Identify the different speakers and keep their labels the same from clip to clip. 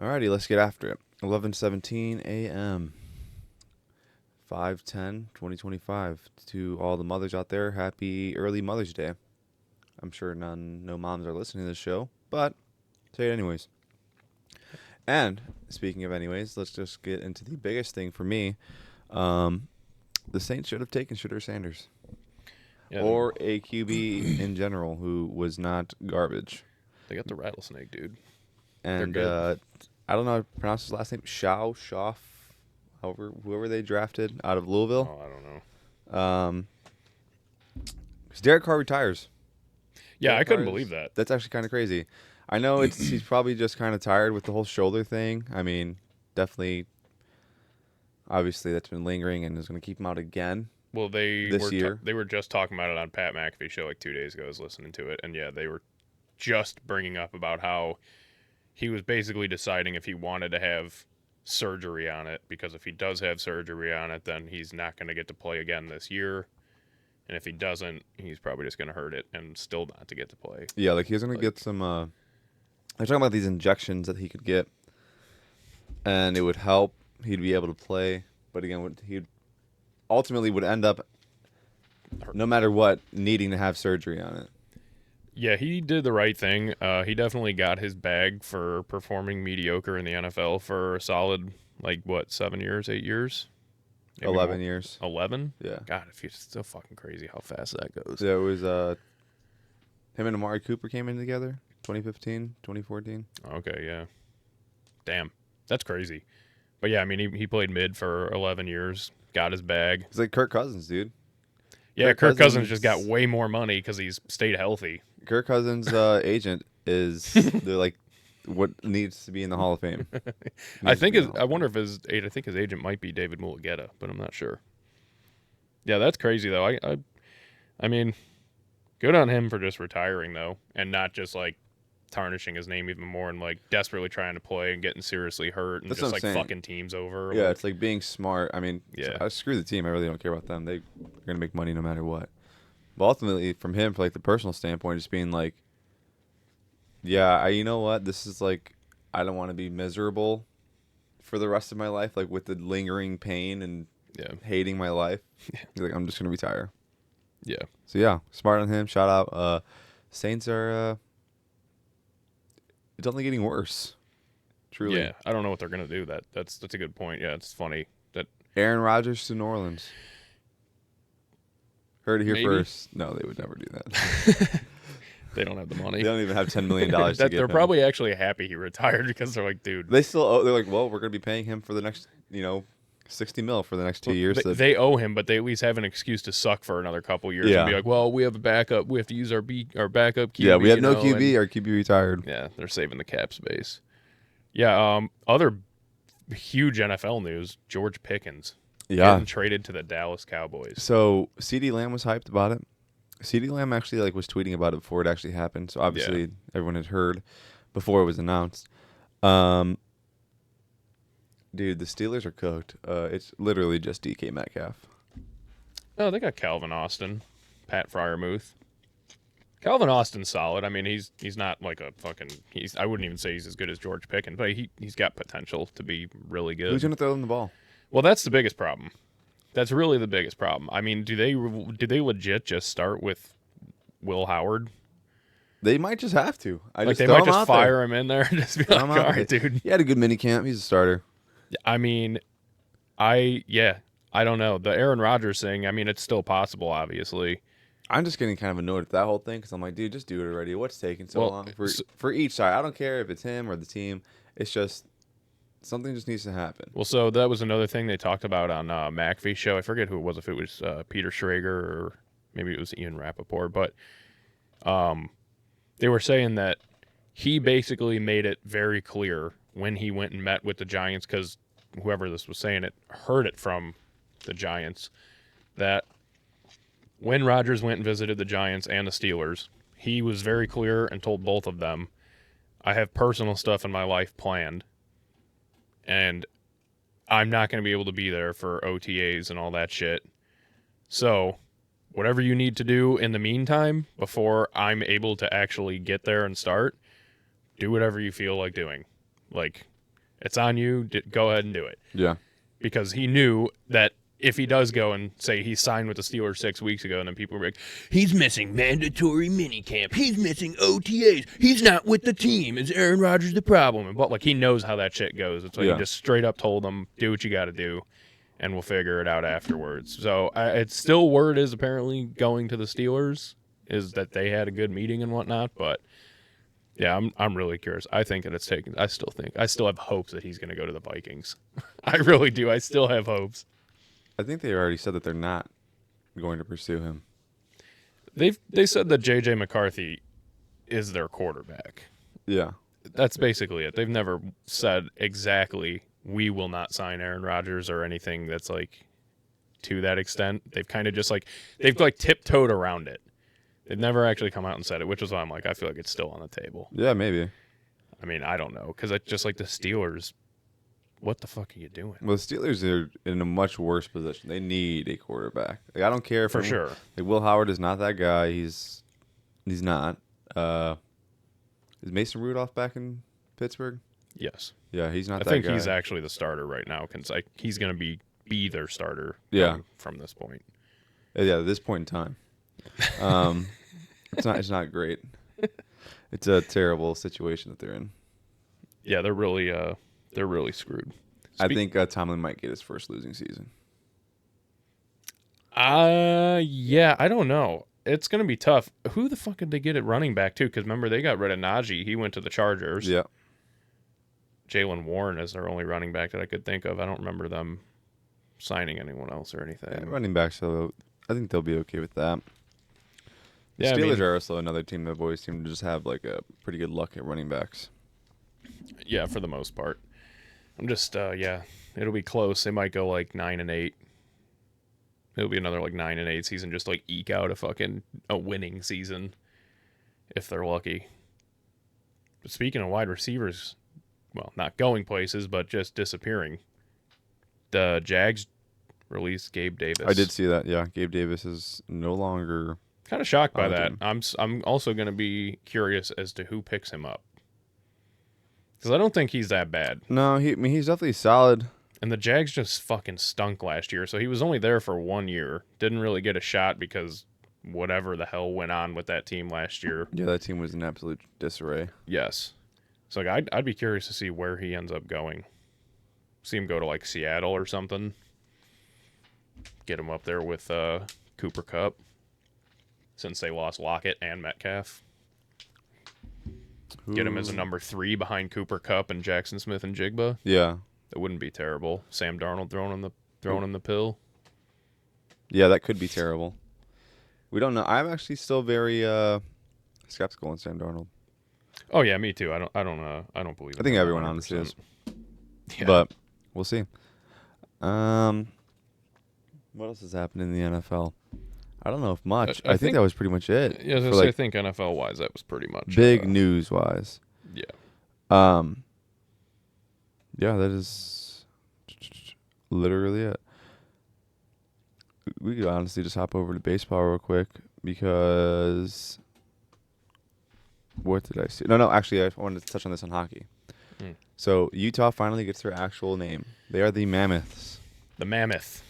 Speaker 1: Alrighty, let's get after it. 11:17 a.m. 5/10/2025. To all the mothers out there, happy early Mother's Day. I'm sure no moms are listening to this show, but say it anyways. And speaking of anyways, let's just get into the biggest thing for me. The Saints should have taken Shedeur Sanders.
Speaker 2: Yeah,
Speaker 1: Or a QB in general who was not garbage.
Speaker 2: they got the rattlesnake, dude.
Speaker 1: And I don't know how to pronounce his last name. Schaff, whoever they drafted out of Louisville.
Speaker 2: Oh, I don't know.
Speaker 1: Because Derek Carr retires.
Speaker 2: Yeah,
Speaker 1: Derek
Speaker 2: I couldn't
Speaker 1: Carr
Speaker 2: believe that.
Speaker 1: That's actually kind of crazy. I know he's probably just kind of tired with the whole shoulder thing. I mean, definitely, obviously that's been lingering and is going to keep him out again.
Speaker 2: Well, they
Speaker 1: This
Speaker 2: were just talking about it on Pat McAfee's show like 2 days ago. I was listening to it, and yeah, they were just bringing up about how he was basically deciding if he wanted to have surgery on it, because if he does have surgery on it, then he's not going to get to play again this year. And if he doesn't, he's probably just going to hurt it and still not to get to play.
Speaker 1: Yeah, like he's going to get some. They're talking about these injections that he could get, and it would help. He'd be able to play, but again, he ultimately would end up, no matter what, needing to have surgery on it.
Speaker 2: Yeah, he did the right thing. He definitely got his bag for performing mediocre in the NFL for a solid, 7 years, 8 years? Maybe
Speaker 1: 11
Speaker 2: more.
Speaker 1: years.
Speaker 2: 11?
Speaker 1: Yeah.
Speaker 2: God, it's so fucking crazy how fast that goes.
Speaker 1: Yeah, it was him and Amari Cooper came in together, 2015, 2014.
Speaker 2: Okay, yeah. Damn, that's crazy. But yeah, I mean, he played mid for 11 years, got his bag.
Speaker 1: It's like Kirk Cousins, dude.
Speaker 2: Yeah, Kirk Cousins just got way more money because he's stayed healthy.
Speaker 1: Kirk Cousins' agent is they're like what needs to be in the Hall of Fame.
Speaker 2: I wonder if his agent might be David Mulugeta, but I'm not sure. Yeah, that's crazy though. I mean, good on him for just retiring though, and not just like tarnishing his name even more and like desperately trying to play and getting seriously hurt and
Speaker 1: That's
Speaker 2: just
Speaker 1: what I'm saying.
Speaker 2: fucking teams over.
Speaker 1: Yeah, it's like being smart. I mean,
Speaker 2: Yeah.
Speaker 1: screw the team. I really don't care about them. They're gonna make money no matter what. But ultimately, from him, for like the personal standpoint, just being like, yeah, you know what? This is like, I don't want to be miserable for the rest of my life, like with the lingering pain and hating my life. He's like, I'm just gonna retire.
Speaker 2: Yeah.
Speaker 1: So yeah, smart on him. Shout out. Saints are it's only getting worse. Truly.
Speaker 2: Yeah, I don't know what they're gonna do. That's a good point. Yeah, it's funny that
Speaker 1: Aaron Rodgers to New Orleans. Heard it here
Speaker 2: Maybe.
Speaker 1: first. No, they would never do that.
Speaker 2: they don't have the money.
Speaker 1: They don't even have $10 million to give
Speaker 2: They're
Speaker 1: him.
Speaker 2: probably actually happy he retired because they're like, dude,
Speaker 1: They still owe. They're like, well, we're going to be paying him for the next, $60 million for the next 2 years.
Speaker 2: They owe him, but they at least have an excuse to suck for another couple years
Speaker 1: Yeah.
Speaker 2: and be like, well, we have a backup. We have to use our backup QB.
Speaker 1: Yeah, we have no
Speaker 2: and-
Speaker 1: QB. Our QB retired.
Speaker 2: Yeah, they're saving the cap space. Yeah, other huge NFL news, George Pickens.
Speaker 1: Yeah.
Speaker 2: Getting traded to the Dallas Cowboys.
Speaker 1: So CeeDee Lamb was hyped about it. CeeDee Lamb actually was tweeting about it before it actually happened. So obviously everyone had heard before it was announced. Dude, the Steelers are cooked. It's literally just DK Metcalf.
Speaker 2: Oh, they got Calvin Austin, Pat Freiermuth. Calvin Austin's solid. I mean, he's not like a fucking. I wouldn't even say he's as good as George Pickens, but he's got potential to be really good.
Speaker 1: Who's gonna throw them the ball?
Speaker 2: Well, that's the biggest problem. That's really the biggest problem. I mean, do they legit just start with Will Howard?
Speaker 1: They might just have to.
Speaker 2: They might just fire him in there and just be like, all right, dude.
Speaker 1: He had a good mini camp. He's a starter.
Speaker 2: I mean, I don't know. The Aaron Rodgers thing, I mean, it's still possible, obviously.
Speaker 1: I'm just getting kind of annoyed at that whole thing because I'm like, dude, just do it already. What's taking so long for each side? I don't care if it's him or the team. It's just something just needs to happen.
Speaker 2: Well, so that was another thing they talked about on McAfee's show. I forget who it was, if it was Peter Schrager or maybe it was Ian Rappaport. But they were saying that he basically made it very clear when he went and met with the Giants, because whoever this was saying it heard it from the Giants, that when Rodgers went and visited the Giants and the Steelers, he was very clear and told both of them, I have personal stuff in my life planned, and I'm not going to be able to be there for OTAs and all that shit. So whatever you need to do in the meantime, before I'm able to actually get there and start, do whatever you feel like doing. Like, It's on you. Go ahead and do it.
Speaker 1: Yeah.
Speaker 2: Because he knew that if he does go and say he signed with the Steelers 6 weeks ago, and then people were like, he's missing mandatory minicamp. He's missing OTAs. He's not with the team. Is Aaron Rodgers the problem? But like he knows how that shit goes. It's like he just straight up told them, do what you got to do, and we'll figure it out afterwards. So it's still word is apparently going to the Steelers is that they had a good meeting and whatnot. But yeah, I'm really curious. I think that it's taken. I still have hopes that he's going to go to the Vikings. I really do. I still have hopes.
Speaker 1: I think they already said that they're not going to pursue him.
Speaker 2: They said that J.J. McCarthy is their quarterback.
Speaker 1: Yeah.
Speaker 2: That's basically it. They've never said exactly we will not sign Aaron Rodgers or anything that's like to that extent. They've kind of just like they've like tiptoed around it. They've never actually come out and said it, which is why I'm like I feel like it's still on the table.
Speaker 1: Yeah, maybe.
Speaker 2: I mean, I don't know because it's just like the Steelers. What the fuck are you doing?
Speaker 1: Well, the Steelers are in a much worse position. They need a quarterback. Like, I don't care if
Speaker 2: For sure.
Speaker 1: Like Will Howard is not that guy. He's not. Is Mason Rudolph back in Pittsburgh?
Speaker 2: Yes.
Speaker 1: Yeah, he's not
Speaker 2: I
Speaker 1: that
Speaker 2: think
Speaker 1: guy.
Speaker 2: he's actually the starter right now because like he's going to be their starter.
Speaker 1: Yeah.
Speaker 2: From this point.
Speaker 1: Yeah, at this point in time, it's not great. It's a terrible situation that they're in.
Speaker 2: Yeah, they're really screwed.
Speaker 1: I think Tomlin might get his first losing season.
Speaker 2: Yeah, I don't know. It's going to be tough. Who the fuck did they get at running back, too? Because remember, they got rid of Najee. He went to the Chargers.
Speaker 1: Yeah.
Speaker 2: Jalen Warren is their only running back that I could think of. I don't remember them signing anyone else or anything.
Speaker 1: Yeah, running back, so I think they'll be okay with that. The
Speaker 2: Yeah,
Speaker 1: Steelers are also another team that always seem to just have like a pretty good luck at running backs.
Speaker 2: Yeah, for the most part. I'm just, it'll be close. They might go like 9-8. It'll be another like 9-8 season, just like eke out a winning season if they're lucky. But speaking of wide receivers, well, not going places, but just disappearing. The Jags released Gabe Davis.
Speaker 1: I did see that. Yeah, Gabe Davis is no longer.
Speaker 2: Kind of shocked by
Speaker 1: on the
Speaker 2: that.
Speaker 1: team.
Speaker 2: I'm also going to be curious as to who picks him up. Because I don't think he's that bad.
Speaker 1: No, he's definitely solid.
Speaker 2: And the Jags just fucking stunk last year. So he was only there for 1 year. Didn't really get a shot because whatever the hell went on with that team last year.
Speaker 1: Yeah, that team was in absolute disarray.
Speaker 2: Yes. So like, I'd be curious to see where he ends up going. See him go to like Seattle or something. Get him up there with Cooper Kupp. Since they lost Lockett and Metcalf. Get him as a number 3 behind Cooper Kupp and Jackson Smith and Jigba.
Speaker 1: Yeah.
Speaker 2: That wouldn't be terrible. Sam Darnold throwing him the pill.
Speaker 1: Yeah, that could be terrible. We don't know. I'm actually still very skeptical on Sam Darnold.
Speaker 2: Oh yeah, me too. I don't believe it.
Speaker 1: I think everyone honestly is.
Speaker 2: Yeah.
Speaker 1: But we'll see. What else has happened in the NFL? I don't know if much. I think that was pretty much it.
Speaker 2: Yeah, I think NFL wise that was pretty much
Speaker 1: big news wise.
Speaker 2: Yeah.
Speaker 1: Yeah, that is literally it. We could honestly just hop over to baseball real quick because what did I see? No, actually, I wanted to touch on this on hockey. So Utah finally gets their actual name. They are the Mammoths.
Speaker 2: The Mammoth.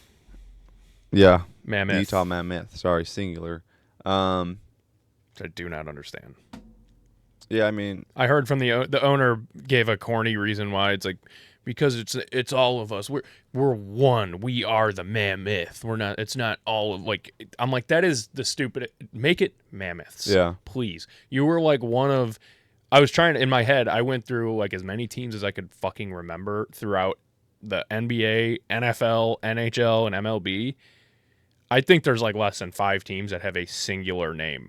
Speaker 1: Yeah.
Speaker 2: Mammoth.
Speaker 1: Utah Mammoth. Sorry, singular.
Speaker 2: I do not understand.
Speaker 1: Yeah, I mean,
Speaker 2: I heard from the owner gave a corny reason why. It's like because it's all of us. We're one. We are the Mammoth. We're not. It's not all of like. I'm like that is the stupid. Make it Mammoths.
Speaker 1: Yeah.
Speaker 2: Please. You were like one of. I was trying to, in my head. I went through like as many teams as I could fucking remember throughout the NBA, NFL, NHL, and MLB. I think there's like less than 5 teams that have a singular name.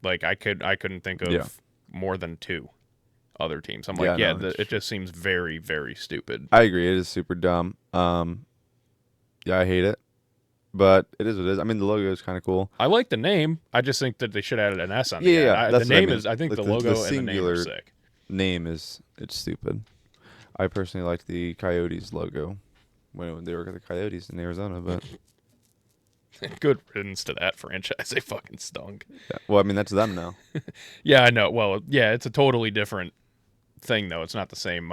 Speaker 2: Like I couldn't think of more than 2 other teams. I'm like, it just seems very, very stupid.
Speaker 1: I agree. It is super dumb. Yeah, I hate it, but it is what it is. I mean, the logo is kind of cool.
Speaker 2: I like the name. I just think that they should have added an S on the
Speaker 1: end.
Speaker 2: Yeah. The name is. I think the logo and the name are sick.
Speaker 1: It's stupid. I personally like the Coyotes logo when they were the Coyotes in Arizona, but.
Speaker 2: Good riddance to that franchise. They fucking stunk.
Speaker 1: Yeah. Well, I mean, that's them now.
Speaker 2: Yeah, I know. Well, yeah, it's a totally different thing, though. It's not the same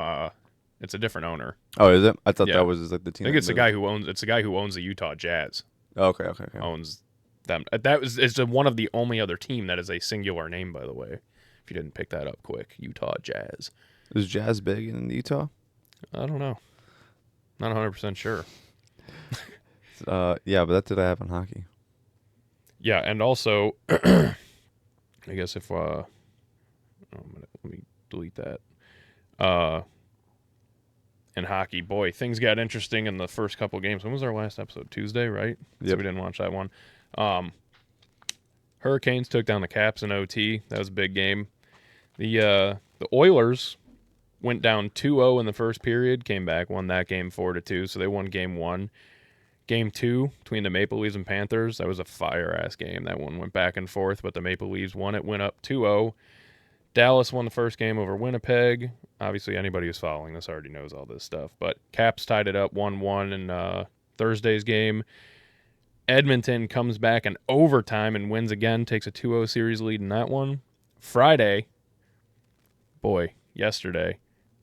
Speaker 2: It's a different owner.
Speaker 1: Oh, is it? I thought
Speaker 2: Yeah.
Speaker 1: that was like the team.
Speaker 2: I think it's the
Speaker 1: moved.
Speaker 2: guy who owns. It's the guy who owns the Utah Jazz.
Speaker 1: Oh, okay.
Speaker 2: Owns them. It's one of the only other team that is a singular name, by the way. If you didn't pick that up quick, Utah Jazz.
Speaker 1: Is Jazz big in Utah?
Speaker 2: I don't know. Not 100% sure.
Speaker 1: Yeah, but that's what I have in hockey.
Speaker 2: Yeah, and also, I guess if let me delete that. In hockey, boy, things got interesting in the first couple games. When was our last episode? Tuesday, right?
Speaker 1: Yep.
Speaker 2: So we didn't watch that one. Hurricanes took down the Caps in OT. That was a big game. The Oilers went down 2-0 in the first period, came back, won that game 4-2. So they won game 1. Game 2 between the Maple Leafs and Panthers, that was a fire-ass game. That one went back and forth, but the Maple Leafs won it, went up 2-0. Dallas won the first game over Winnipeg. Obviously, anybody who's following this already knows all this stuff. But Caps tied it up 1-1 in Thursday's game. Edmonton comes back in overtime and wins again, takes a 2-0 series lead in that one. Friday, yesterday,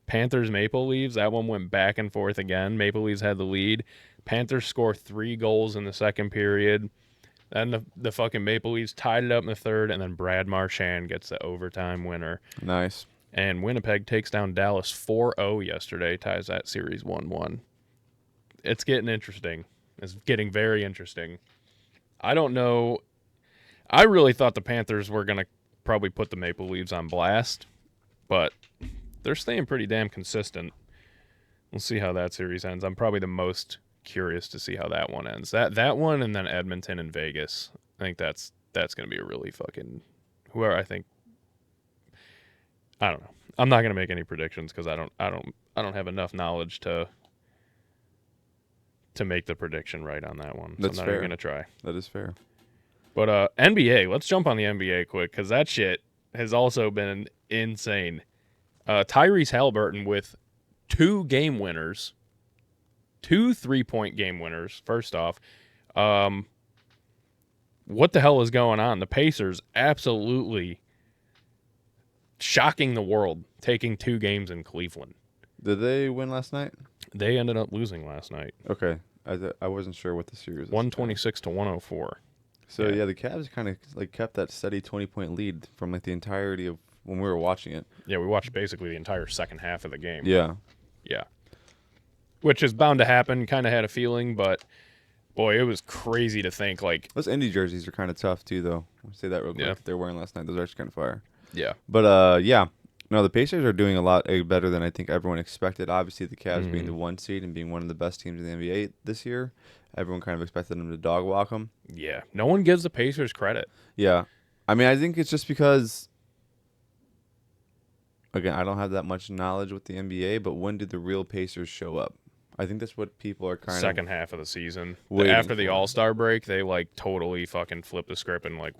Speaker 2: Panthers Maple Leafs, that one went back and forth again. Maple Leafs had the lead. Panthers score 3 goals in the second period. Then the fucking Maple Leafs tied it up in the third, and then Brad Marchand gets the overtime winner.
Speaker 1: Nice.
Speaker 2: And Winnipeg takes down Dallas 4-0 yesterday, ties that series 1-1. It's getting interesting. It's getting very interesting. I don't know. I really thought the Panthers were going to probably put the Maple Leafs on blast, but they're staying pretty damn consistent. We'll see how that series ends. I'm probably the most curious to see how that one ends. That one, and then Edmonton and Vegas. I think that's going to be a really fucking whoever. I don't know. I'm not going to make any predictions because I don't have enough knowledge to make the prediction right on that one. So
Speaker 1: That's
Speaker 2: I'm not
Speaker 1: fair.
Speaker 2: even going to try.
Speaker 1: That is fair.
Speaker 2: But NBA, let's jump on the NBA quick because that shit has also been insane. Tyrese Halliburton with 2 game winners, 2 3-point game winners. First off, what the hell is going on? The Pacers absolutely shocking the world, taking 2 games in Cleveland.
Speaker 1: Did they win last night?
Speaker 2: They ended up losing last night.
Speaker 1: Okay. I wasn't sure what the series was.
Speaker 2: 126 to 104.
Speaker 1: So yeah, the Cavs kind of like kept that steady 20-point lead from like the entirety of when we were watching it.
Speaker 2: Yeah, we watched basically the entire second half of the game.
Speaker 1: Yeah.
Speaker 2: Yeah. Which is bound to happen. Kind of had a feeling, but boy, it was crazy to think like
Speaker 1: Those Indy jerseys are kind of tough too, though. I'll say that real quick.
Speaker 2: Yeah.
Speaker 1: They're wearing last night. Those are actually kind of fire.
Speaker 2: yeah.
Speaker 1: But yeah. No, the Pacers are doing a lot better than I think everyone expected. Obviously, the Cavs being the 1 seed and being one of the best teams in the NBA this year, everyone kind of expected them to dog walk them.
Speaker 2: Yeah. No one gives the Pacers credit.
Speaker 1: Yeah. I mean, I think it's just because, again, I don't have that much knowledge with the NBA, but when did the real Pacers show up? I think that's what people are kind
Speaker 2: Second half of the season.
Speaker 1: waiting
Speaker 2: After the
Speaker 1: for.
Speaker 2: All-Star break, they like totally fucking flipped the script and like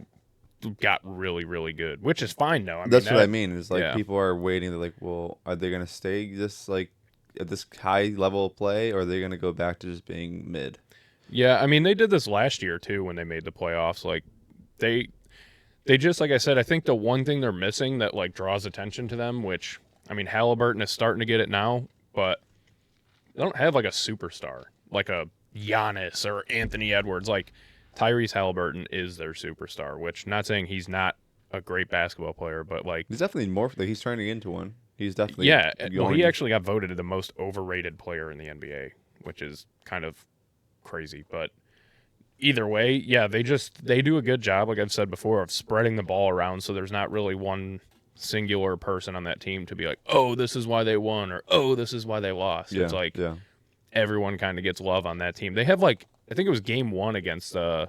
Speaker 2: got really, really good, which is fine though.
Speaker 1: That's what I mean. Is like
Speaker 2: yeah.
Speaker 1: people are waiting. They're like, well, are they going to stay this like at this high level of play, or are they going to go back to just being mid?
Speaker 2: Yeah, I mean they did this last year too when they made the playoffs. Like they just like I said, I think the one thing they're missing that like draws attention to them, which I mean Halliburton is starting to get it now, but they don't have like a superstar like a Giannis or Anthony Edwards. Like Tyrese Halliburton is their superstar, which not saying he's not a great basketball player, but like
Speaker 1: He's definitely more. Like, he's turning into one. He's definitely
Speaker 2: yeah. Well,
Speaker 1: going-
Speaker 2: he actually got voted the most overrated player in the NBA, which is kind of crazy. But either way, yeah, they do a good job, like I've said before, of spreading the ball around, so there's not really one singular person on that team to be like, oh, this is why they won, or oh, this is why they lost.
Speaker 1: Yeah,
Speaker 2: It's like
Speaker 1: yeah.
Speaker 2: everyone kind of gets love on that team. They have like I think it was game 1 against the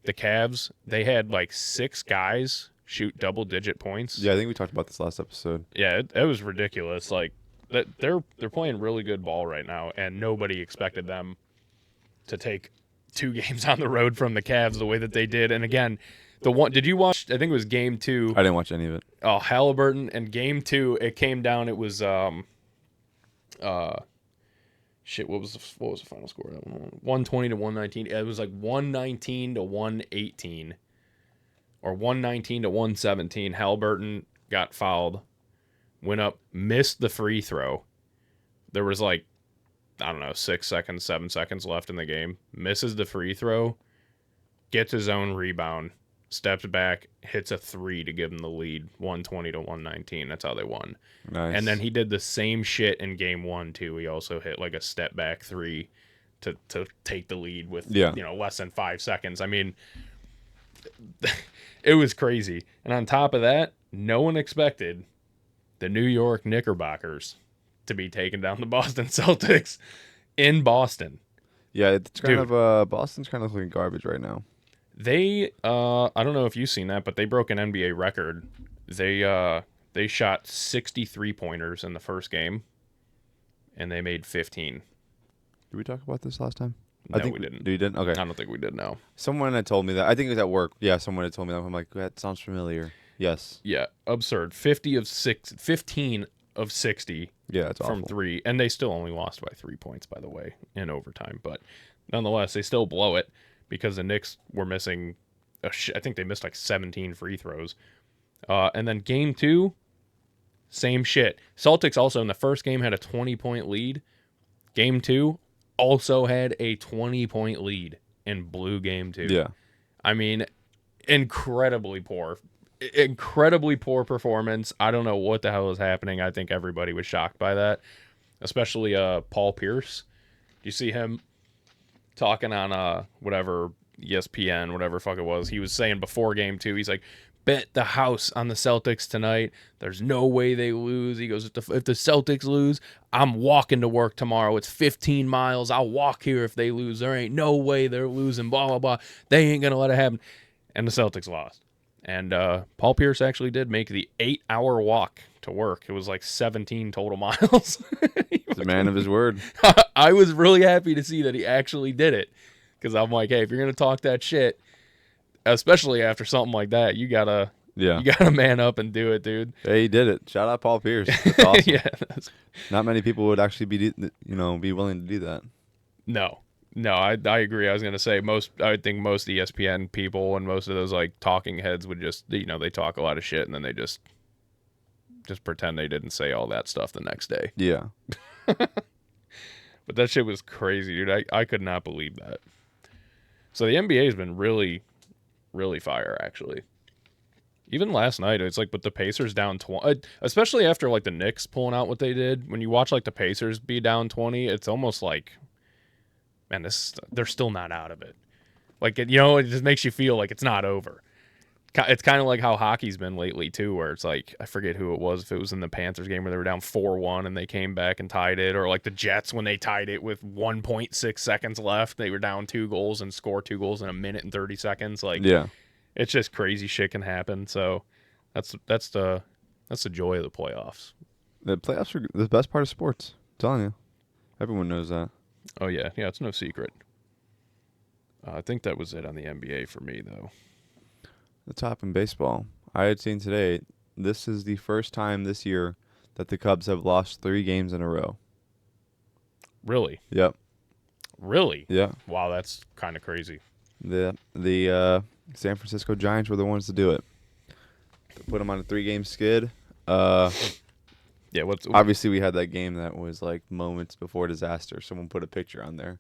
Speaker 2: Cavs. They had like 6 guys shoot double-digit points.
Speaker 1: Yeah, I think we talked about this last episode.
Speaker 2: Yeah, it was ridiculous. Like that, they're playing really good ball right now, and nobody expected them to take 2 games on the road from the Cavs the way that they did. And again, the one did you watch? I think it was game 2.
Speaker 1: I didn't watch any of it.
Speaker 2: Oh, Halliburton and game 2. It came down. It was shit. What was the final score? That one 120 to 119. It was like 119 to 118. Or 119 to 117. Halliburton got fouled, went up, missed the free throw. There was like, I don't know, 6 seconds, 7 seconds left in the game. Misses the free throw, gets his own rebound, steps back, hits a 3 to give him the lead, 120 to 119. That's how they won.
Speaker 1: Nice.
Speaker 2: And then he did the same shit in game 1 too. He also hit like a step back 3 to take the lead with less than 5 seconds. I mean, it was crazy. And on top of that, no one expected the New York Knickerbockers to be taking down the Boston Celtics in Boston.
Speaker 1: Yeah, it's kind of Boston's kind of looking garbage right now.
Speaker 2: They I don't know if you've seen that, but they broke an NBA record. They shot 63 pointers in the first game, and they made 15.
Speaker 1: Did we talk about this last time?
Speaker 2: No,
Speaker 1: I think
Speaker 2: we didn't.
Speaker 1: You didn't? Okay.
Speaker 2: I don't think we did. No.
Speaker 1: Someone had told me that. I think it was at work. Yeah, someone had told me that. I'm like, that sounds familiar. Yes.
Speaker 2: Yeah, absurd. 15 of 60.
Speaker 1: Yeah, it's
Speaker 2: from
Speaker 1: awful.
Speaker 2: 3, and they still only lost by 3 points, by the way, in overtime. But nonetheless, they still blow it because the Knicks were missing. I think they missed like 17 free throws. And then game 2, same shit. Celtics also in the first game had a 20-point lead. Game 2 also had a 20-point lead and blew game 2.
Speaker 1: Yeah.
Speaker 2: I mean, incredibly poor performance. I don't know what the hell is happening. I think everybody was shocked by that, especially Paul Pierce. Do you see him talking on whatever ESPN, whatever fuck it was? He was saying before game 2, he's like, bet the house on the Celtics tonight. There's no way they lose. He goes, if the Celtics lose, I'm walking to work tomorrow. It's 15 miles. I'll walk here if they lose. There ain't no way they're losing, blah, blah, blah. They ain't going to let it happen. And the Celtics lost. And Paul Pierce actually did make the 8-hour walk to work. It was like 17 total miles.
Speaker 1: He's a man of his word.
Speaker 2: I was really happy to see that he actually did it. Because I'm like, hey, if you're going to talk that shit, especially after something like that, you gotta man up and do it, dude.
Speaker 1: Hey, he did it. Shout out Paul Pierce. That's awesome.
Speaker 2: Yeah.
Speaker 1: Not many people would actually be willing to do that.
Speaker 2: No, I agree. I was gonna say I would think most ESPN people and most of those like talking heads would just they talk a lot of shit and then they just pretend they didn't say all that stuff the next day.
Speaker 1: Yeah.
Speaker 2: But that shit was crazy, dude. I could not believe that. So the NBA has been really, really fire, actually. Even last night, it's like with the Pacers down 20, especially after like the Knicks pulling out what they did. When you watch like the Pacers be down 20, it's almost like, man, they're still not out of it. Like, it just makes you feel like it's not over. It's kind of like how hockey's been lately too, where it's like, I forget who it was, if it was in the Panthers game where they were down 4-1 and they came back and tied it, or like the Jets when they tied it with 1.6 seconds left, they were down 2 goals and scored 2 goals in a minute and 30 seconds. Like,
Speaker 1: yeah,
Speaker 2: it's just crazy shit can happen. So that's the joy of the playoffs.
Speaker 1: The playoffs are the best part of sports. I'm telling you, everyone knows that.
Speaker 2: Oh yeah, it's no secret. I think that was it on the NBA for me though.
Speaker 1: The top in baseball. I had seen today, this is the first time this year that the Cubs have lost 3 games in a row.
Speaker 2: Really?
Speaker 1: Yep.
Speaker 2: Really?
Speaker 1: Yeah.
Speaker 2: Wow, that's kind of crazy.
Speaker 1: The San Francisco Giants were the ones to do it. They put them on a 3-game skid.
Speaker 2: Yeah.
Speaker 1: Obviously, we had that game that was like moments before disaster. Someone put a picture on there.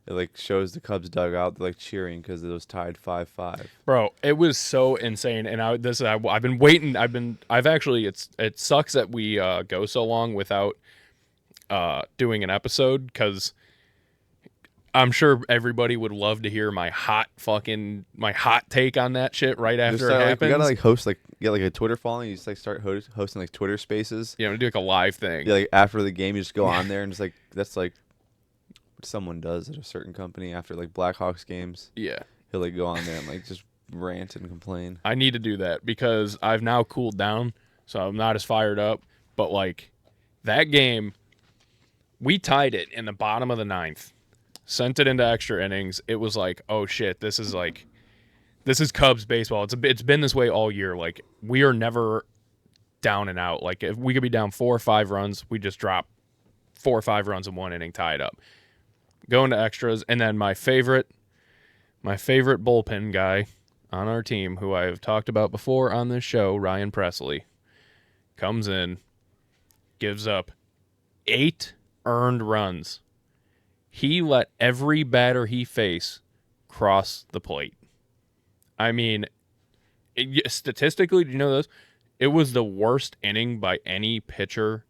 Speaker 1: It like shows the Cubs dugout like cheering because it was tied 5-5.
Speaker 2: Bro, it was so insane, and I've been waiting. It sucks that we go so long without doing an episode because I'm sure everybody would love to hear my hot take on that shit right after it happens.
Speaker 1: You gotta like get like a Twitter following. You just like start hosting like Twitter Spaces.
Speaker 2: Yeah, do like a live thing.
Speaker 1: Yeah, like after the game, you just go on there and just like that's like. Someone does at a certain company after like Blackhawks games.
Speaker 2: Yeah.
Speaker 1: He'll like go on there and like just rant and complain.
Speaker 2: I need to do that because I've now cooled down, so I'm not as fired up. But like that game, we tied it in the bottom of the 9th, sent it into extra innings. It was like, oh shit, this is Cubs baseball. It's been this way all year. Like we are never down and out. Like if we could be down 4 or 5 runs, we just drop 4 or 5 runs in 1 inning, tie it up. Going to extras, and then my favorite bullpen guy on our team, who I've talked about before on this show, Ryan Presley, comes in, gives up 8 earned runs. He let every batter he faced cross the plate. I mean, statistically, do you know this? It was the worst inning by any pitcher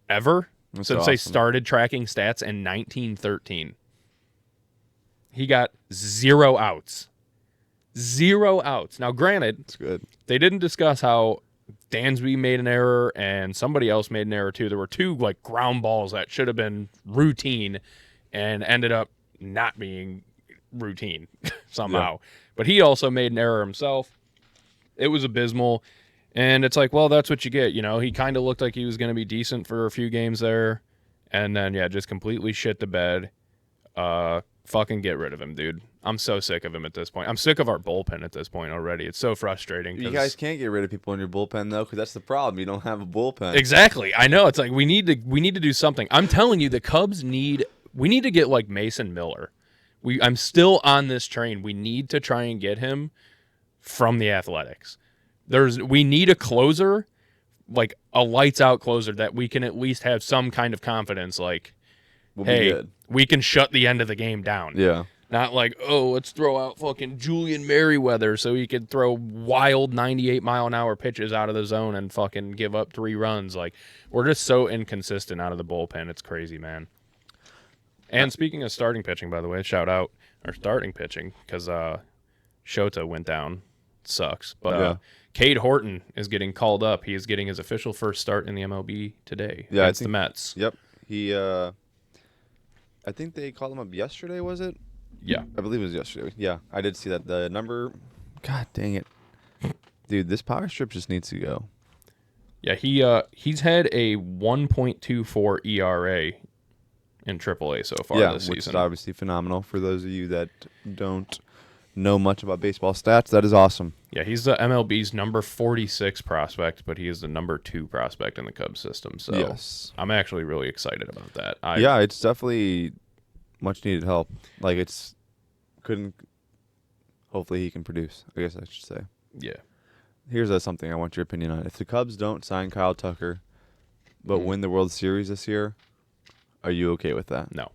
Speaker 2: ever
Speaker 1: That's
Speaker 2: since they
Speaker 1: awesome.
Speaker 2: started tracking stats in 1913. He got 0 outs. 0 outs. Now, granted,
Speaker 1: It's good.
Speaker 2: they didn't discuss how Dansby made an error and somebody else made an error too. There were 2 like ground balls that should have been routine and ended up not being routine somehow. Yeah. But he also made an error himself. It was abysmal. And it's like, well, that's what you get. You know, he kind of looked like he was going to be decent for a few games there. And then, yeah, just completely shit the bed. Fucking get rid of him, dude. I'm so sick of him at this point. I'm sick of our bullpen at this point already. It's so frustrating.
Speaker 1: You guys can't get rid of people in your bullpen, though, because that's the problem. You don't have a bullpen.
Speaker 2: Exactly. I know. It's like we need to do something. I'm telling you, the Cubs we need to get like Mason Miller. I'm still on this train. We need to try and get him from the Athletics. We need a closer, like a lights out closer that we can at least have some kind of confidence. Like, hey, we can shut the end of the game down.
Speaker 1: Yeah.
Speaker 2: Not like, oh, let's throw out fucking Julian Merriweather so he could throw wild 98-mile-an-hour pitches out of the zone and fucking give up 3 runs. Like, we're just so inconsistent out of the bullpen. It's crazy, man. And speaking of starting pitching, by the way, shout out our starting pitching because Shota went down. Sucks. But Cade Horton is getting called up. He is getting his official first start in the MLB today against the Mets.
Speaker 1: Yep. He, I think they called him up yesterday, was it?
Speaker 2: Yeah.
Speaker 1: I believe it was yesterday. Yeah, I did see that. The number, God dang it. Dude, this power strip just needs to go.
Speaker 2: Yeah, he's had a 1.24 ERA in AAA so far this season.
Speaker 1: Which is obviously phenomenal. For those of you that don't know much about baseball stats, that is awesome.
Speaker 2: Yeah, he's the MLB's number 46 prospect, but he is the number 2 prospect in the Cubs system. So
Speaker 1: yes.
Speaker 2: I'm actually really excited about that.
Speaker 1: Yeah, it's definitely much needed help. Like hopefully he can produce, I guess I should say.
Speaker 2: Yeah.
Speaker 1: Here's something I want your opinion on. If the Cubs don't sign Kyle Tucker but win the World Series this year, are you okay with that?
Speaker 2: No.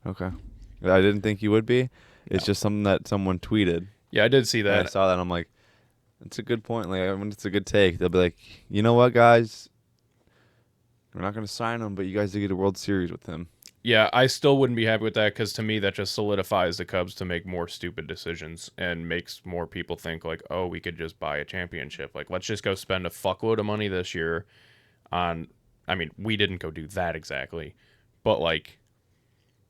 Speaker 1: Okay. I didn't think you would be. It's just something that someone tweeted.
Speaker 2: Yeah, I did see that.
Speaker 1: And I saw that and I'm like, it's a good point. Like, when it's a good take, they'll be like, you know what, guys? We're not going to sign him, but you guys did get a World Series with him.
Speaker 2: Yeah, I still wouldn't be happy with that because to me that just solidifies the Cubs to make more stupid decisions and makes more people think like, oh, we could just buy a championship. Like, let's just go spend a fuckload of money this year on. I mean, we didn't go do that exactly, but like,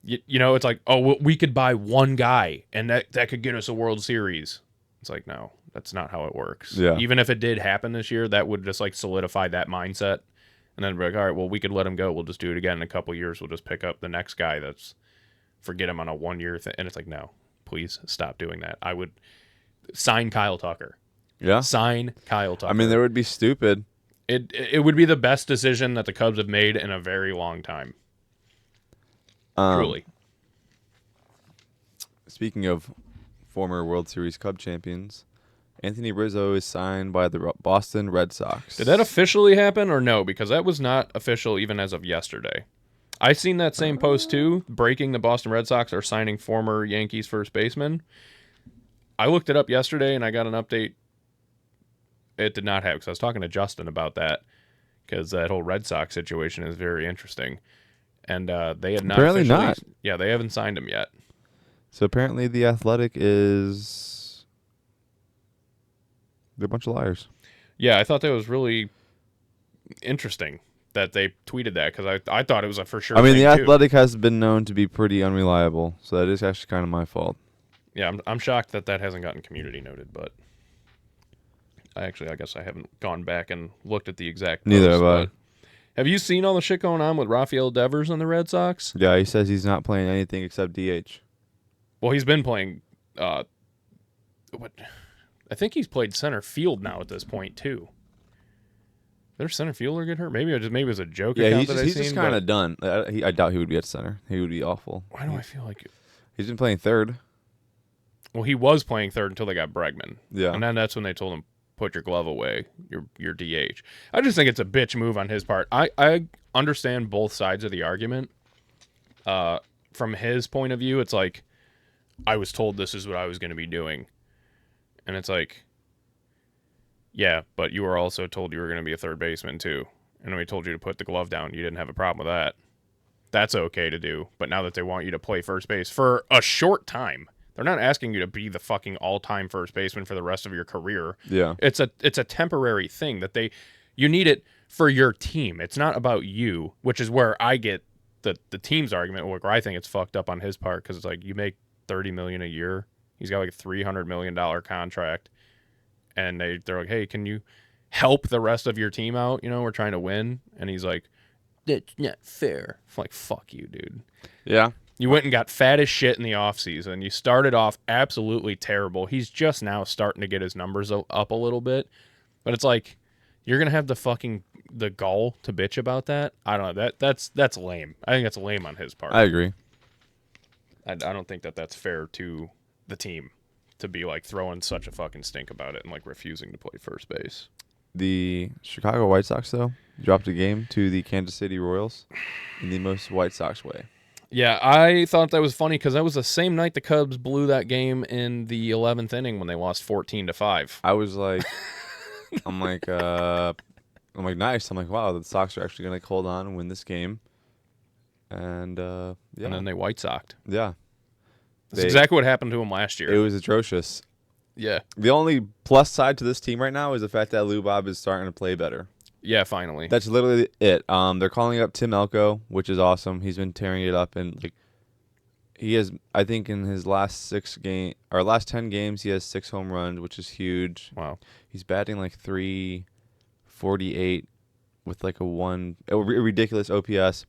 Speaker 2: you know, it's like, oh, we could buy one guy and that could get us a World Series. It's like, no, that's not how it works.
Speaker 1: Yeah.
Speaker 2: Even if it did happen this year, that would just like solidify that mindset. And then be like, all right, well, we could let him go. We'll just do it again in a couple years. We'll just pick up the next guy forget him on a 1-year thing. And it's like, no, please stop doing that. I would sign Kyle Tucker.
Speaker 1: Yeah.
Speaker 2: Sign Kyle Tucker.
Speaker 1: I mean, that would be stupid.
Speaker 2: It would be the best decision that the Cubs have made in a very long time. Truly.
Speaker 1: Speaking of former World Series Cub champions, Anthony Rizzo is signed by the Boston Red Sox.
Speaker 2: Did that officially happen or no? Because that was not official even as of yesterday. I seen that same post too, breaking the Boston Red Sox are signing former Yankees first baseman. I looked it up yesterday and I got an update. It did not happen because I was talking to Justin about that because that whole Red Sox situation is very interesting. And they have not
Speaker 1: apparently not.
Speaker 2: Yeah, they haven't signed him yet.
Speaker 1: So apparently the Athletic is... They're a bunch of liars.
Speaker 2: Yeah, I thought that was really interesting that they tweeted that because I thought it was a for sure.
Speaker 1: I mean, the
Speaker 2: thing,
Speaker 1: Athletic has been known to be pretty unreliable, so that is actually kind of my fault.
Speaker 2: Yeah, I'm shocked that hasn't gotten community noted, but I guess I haven't gone back and looked at the exact.
Speaker 1: Neither
Speaker 2: post,
Speaker 1: have I.
Speaker 2: Have you seen all the shit going on with Rafael Devers and the Red Sox?
Speaker 1: Yeah, he says he's not playing anything except DH.
Speaker 2: Well, he's been playing. What? I think he's played center field now at this point too. Their center fielder get hurt? Maybe it was a joke.
Speaker 1: Yeah,
Speaker 2: account
Speaker 1: he's just kind of done. I doubt he would be at center. He would be awful.
Speaker 2: Why do I feel like
Speaker 1: he's been playing third?
Speaker 2: Well, he was playing third until they got Bregman.
Speaker 1: Yeah,
Speaker 2: and then that's when they told him put your glove away. Your DH. I just think it's a bitch move on his part. I understand both sides of the argument. from his point of view, it's like, I was told this is what I was going to be doing. And it's like, yeah, but you were also told you were going to be a third baseman too. And when we told you to put the glove down, you didn't have a problem with that. That's okay to do. But now that they want you to play first base for a short time, they're not asking you to be the fucking all-time first baseman for the rest of your career.
Speaker 1: Yeah.
Speaker 2: It's a temporary thing that you need it for your team. It's not about you, which is where I get the team's argument, where I think it's fucked up on his part, because it's like, you make $30 million a year. He's got like a $300 million contract, and they're like, hey, can you help the rest of your team out? You know, we're trying to win. And he's like, that's not fair. I'm like, fuck you, dude.
Speaker 1: Yeah.
Speaker 2: You went and got fat as shit in the offseason. You started off absolutely terrible. He's just now starting to get his numbers up a little bit. But it's like, you're going to have the gall to bitch about that? I don't know. That's lame. I think that's lame on his part.
Speaker 1: I agree.
Speaker 2: I don't think that's fair to the team to be like throwing such a fucking stink about it and like refusing to play first base.
Speaker 1: The Chicago White Sox, though, dropped a game to the Kansas City Royals in the most White Sox way.
Speaker 2: Yeah, I thought that was funny because that was the same night the Cubs blew that game in the 11th inning when they lost 14-5.
Speaker 1: I was like, I'm like, nice. I'm like, wow, the Sox are actually gonna hold on and win this game. And yeah,
Speaker 2: And then they White Soxed.
Speaker 1: yeah,
Speaker 2: That's exactly what happened to them last year.
Speaker 1: it was atrocious.
Speaker 2: Yeah.
Speaker 1: The only plus side to this team right now is the fact that Lou Bob is starting to play better.
Speaker 2: Yeah, finally.
Speaker 1: That's literally it. They're calling up Tim Elko, which is awesome. He's been tearing it up, and like, he has, I think, in his last 10 games, he has 6 home runs, which is huge.
Speaker 2: Wow.
Speaker 1: He's batting like .348 with like a ridiculous OPS.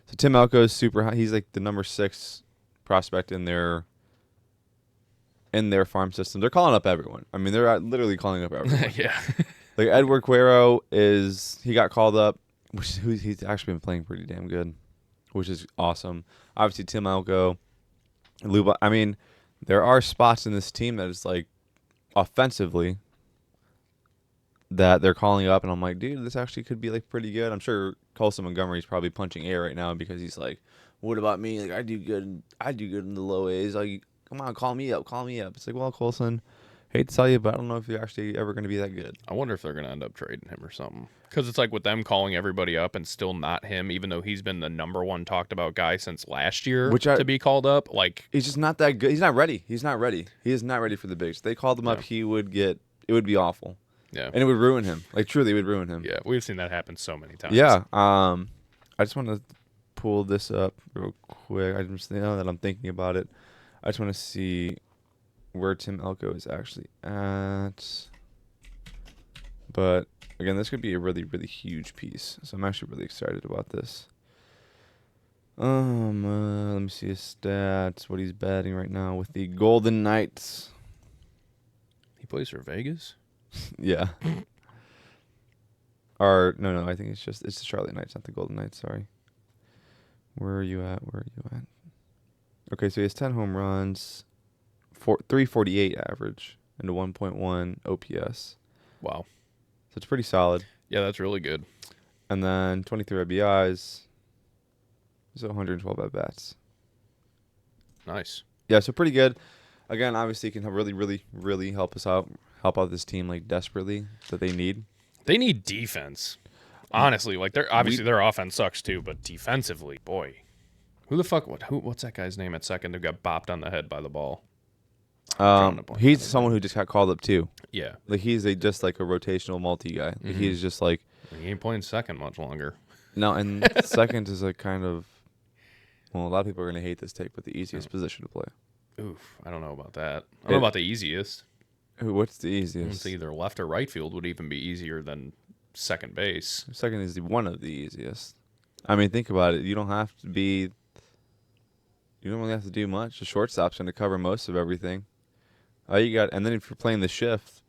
Speaker 1: So Tim Elko is super high. He's like the number 6 prospect in their farm system. They're calling up everyone. I mean, they're literally calling up everyone.
Speaker 2: Yeah.
Speaker 1: Like Edward Cuero he got called up, he's actually been playing pretty damn good, which is awesome. Obviously, Tim Elko, Luba. I mean, there are spots in this team that is like offensively that they're calling up, and I'm like, dude, this actually could be like pretty good. I'm sure Colson Montgomery's probably punching air right now because he's like, what about me? Like, I do good in the low A's. Like, come on, call me up. It's like, well, Colson, hate to tell you, but I don't know if you're actually ever going to be that good.
Speaker 2: I wonder if they're going to end up trading him or something. Because it's like with them calling everybody up and still not him, even though he's been the number one talked about guy since last year to be called up. Like,
Speaker 1: he's just not that good. He's not ready. He is not ready for the bigs. If they called him up, it would be awful.
Speaker 2: Yeah.
Speaker 1: And it would ruin him. Like, truly, it would ruin him.
Speaker 2: Yeah, we've seen that happen so many times.
Speaker 1: Yeah. I just want to pull this up real quick. I just know that I'm thinking about it. I just want to see where Tim Elko is actually at. But again, this could be a really, really huge piece. So I'm actually really excited about this. Let me see his stats. What he's batting right now with the Golden Knights.
Speaker 2: He plays for Vegas?
Speaker 1: Yeah. Or no, I think it's the Charlotte Knights, not the Golden Knights. Sorry. Where are you at? Okay, so he has 10 home runs, 348 average, and a 1.1 OPS.
Speaker 2: Wow.
Speaker 1: So it's pretty solid.
Speaker 2: Yeah, that's really good.
Speaker 1: And then 23 RBIs, so 112 at bats.
Speaker 2: Nice.
Speaker 1: Yeah, so pretty good. Again, obviously, he can really, really, really help out this team like desperately that they need.
Speaker 2: They need defense. Honestly, like their offense sucks too, but defensively, boy, who the fuck? What's that guy's name at second who got bopped on the head by the ball?
Speaker 1: He's someone who just got called up too.
Speaker 2: Yeah,
Speaker 1: like he's just like a rotational multi guy. Like he's just like
Speaker 2: he ain't playing second much longer.
Speaker 1: No, and second is like kind of, well, a lot of people are gonna hate this take, but the easiest position to play.
Speaker 2: Oof, I don't know about that. I don't know about the easiest.
Speaker 1: What's the easiest?
Speaker 2: It's either left or right field would even be easier than second base.
Speaker 1: Second is one of the easiest. I mean, think about it. You don't really have to do much. The shortstop's going to cover most of everything. And then if you're playing the shift,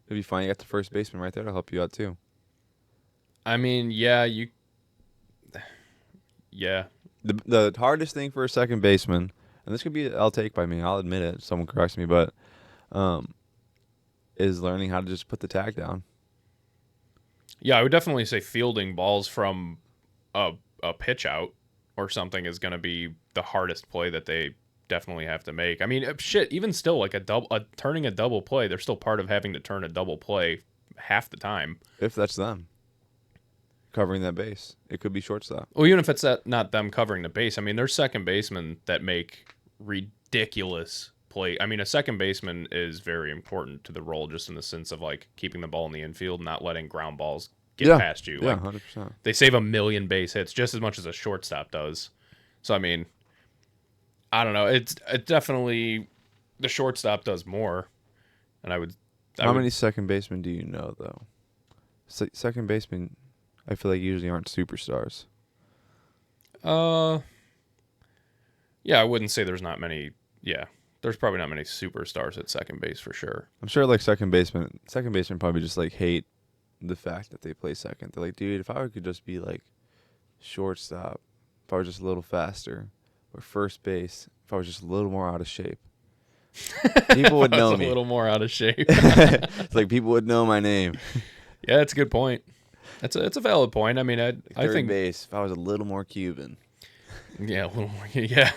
Speaker 1: it'd be fine. You got the first baseman right there to help you out too.
Speaker 2: I mean, yeah, yeah.
Speaker 1: The hardest thing for a second baseman, and this could be I'll take by me. I'll admit it. Someone corrects me, but is learning how to just put the tag down.
Speaker 2: Yeah, I would definitely say fielding balls from a pitch out or something is going to be the hardest play that they definitely have to make. I mean, shit, even still, like turning a double play, they're still part of having to turn a double play half the time.
Speaker 1: If that's them covering that base, it could be shortstop.
Speaker 2: Well, even if it's not them covering the base, I mean, there's second basemen that make ridiculous play. I mean, a second baseman is very important to the role, just in the sense of like keeping the ball in the infield, not letting ground balls get past you.
Speaker 1: Yeah,
Speaker 2: like,
Speaker 1: 100%.
Speaker 2: They save 1,000,000 base hits just as much as a shortstop does. So I mean, I don't know. It definitely the shortstop does more, and
Speaker 1: How many second basemen do you know though? Second basemen, I feel like usually aren't superstars.
Speaker 2: Yeah, I wouldn't say there's not many. Yeah, there's probably not many superstars at second base for sure.
Speaker 1: I'm sure like second basemen probably just like hate the fact that they play second. They're like, dude, if I could just be like shortstop, if I was just a little faster, or first base, if I was just a little more out of shape, people would know me.
Speaker 2: A little more out of shape.
Speaker 1: It's like people would know my name.
Speaker 2: Yeah, that's a good point. It's a valid point. I mean, I think
Speaker 1: base, if I was a little more Cuban.
Speaker 2: Yeah, a little more. Yeah,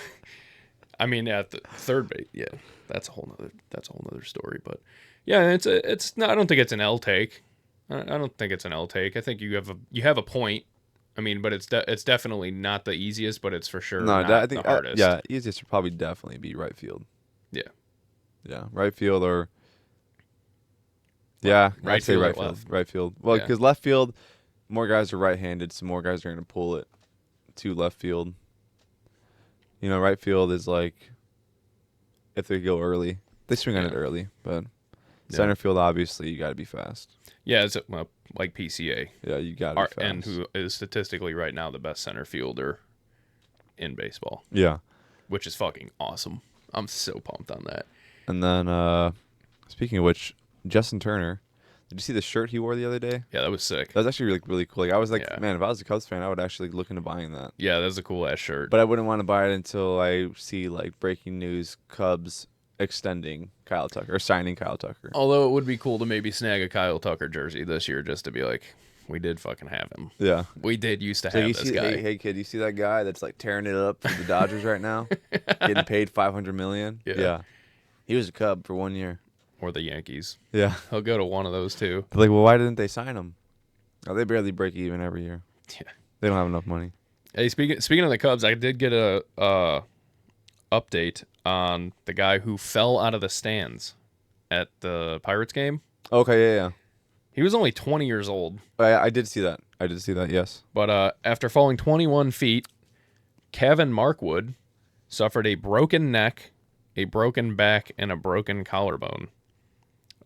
Speaker 2: I mean, at the third base, yeah, that's a whole nother story. But yeah, it's not. I don't think it's an L take. I don't think it's an L take. I think you have a point. I mean, but it's definitely not the easiest, but it's for sure not the hardest.
Speaker 1: Yeah, easiest would probably definitely be right field. Yeah, right field or I'd say right field.
Speaker 2: Left.
Speaker 1: Right field. Well, because left field, more guys are right-handed, so more guys are going to pull it to left field. You know, right field is like if they go early, they swing on it early, but center field obviously you got to be fast.
Speaker 2: Yeah, it's like PCA.
Speaker 1: Yeah, you got to be fast.
Speaker 2: And who is statistically right now the best center fielder in baseball.
Speaker 1: Yeah.
Speaker 2: Which is fucking awesome. I'm so pumped on that.
Speaker 1: And then, speaking of which, Justin Turner, did you see the shirt he wore the other day?
Speaker 2: Yeah, that was sick.
Speaker 1: That was actually really cool. Like, I was like, man, if I was a Cubs fan, I would actually look into buying that.
Speaker 2: Yeah, that's a cool ass shirt.
Speaker 1: But I wouldn't want to buy it until I see like breaking news: Cubs extending Kyle Tucker or signing Kyle Tucker.
Speaker 2: Although it would be cool to maybe snag a Kyle Tucker jersey this year, just to be like, we did fucking have him.
Speaker 1: Yeah,
Speaker 2: we did used to have this guy.
Speaker 1: Hey kid, you see that guy that's like tearing it up for the Dodgers right now, getting paid $500 million? Yeah. He was a Cub for 1 year.
Speaker 2: Or the Yankees.
Speaker 1: Yeah.
Speaker 2: He'll go to one of those two.
Speaker 1: They're like, well, why didn't they sign him? Oh, they barely break even every year.
Speaker 2: Yeah.
Speaker 1: They don't have enough money.
Speaker 2: Hey, speaking of the Cubs, I did get a update on the guy who fell out of the stands at the Pirates game.
Speaker 1: Okay, yeah.
Speaker 2: He was only 20 years old.
Speaker 1: I did see that. Yes.
Speaker 2: But after falling 21 feet, Kevin Markwood suffered a broken neck, a broken back, and a broken collarbone.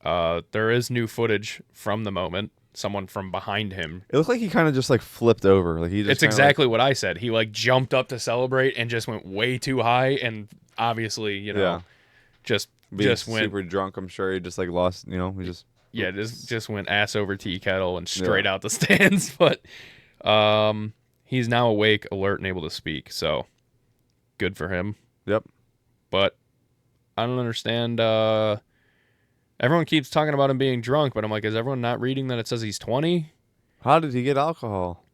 Speaker 2: There is new footage from the moment. Someone from behind him.
Speaker 1: It looked like he kind of just like flipped over. Like he just.
Speaker 2: It's exactly what I said. He like jumped up to celebrate and just went way too high, and obviously, just went
Speaker 1: super drunk. I'm sure he just like lost. He just.
Speaker 2: Yeah, just went ass over tea kettle and straight out the stands. But he's now awake, alert, and able to speak. So good for him.
Speaker 1: Yep.
Speaker 2: But I don't understand. Everyone keeps talking about him being drunk, but I'm like, is everyone not reading that it says he's 20?
Speaker 1: How did he get alcohol?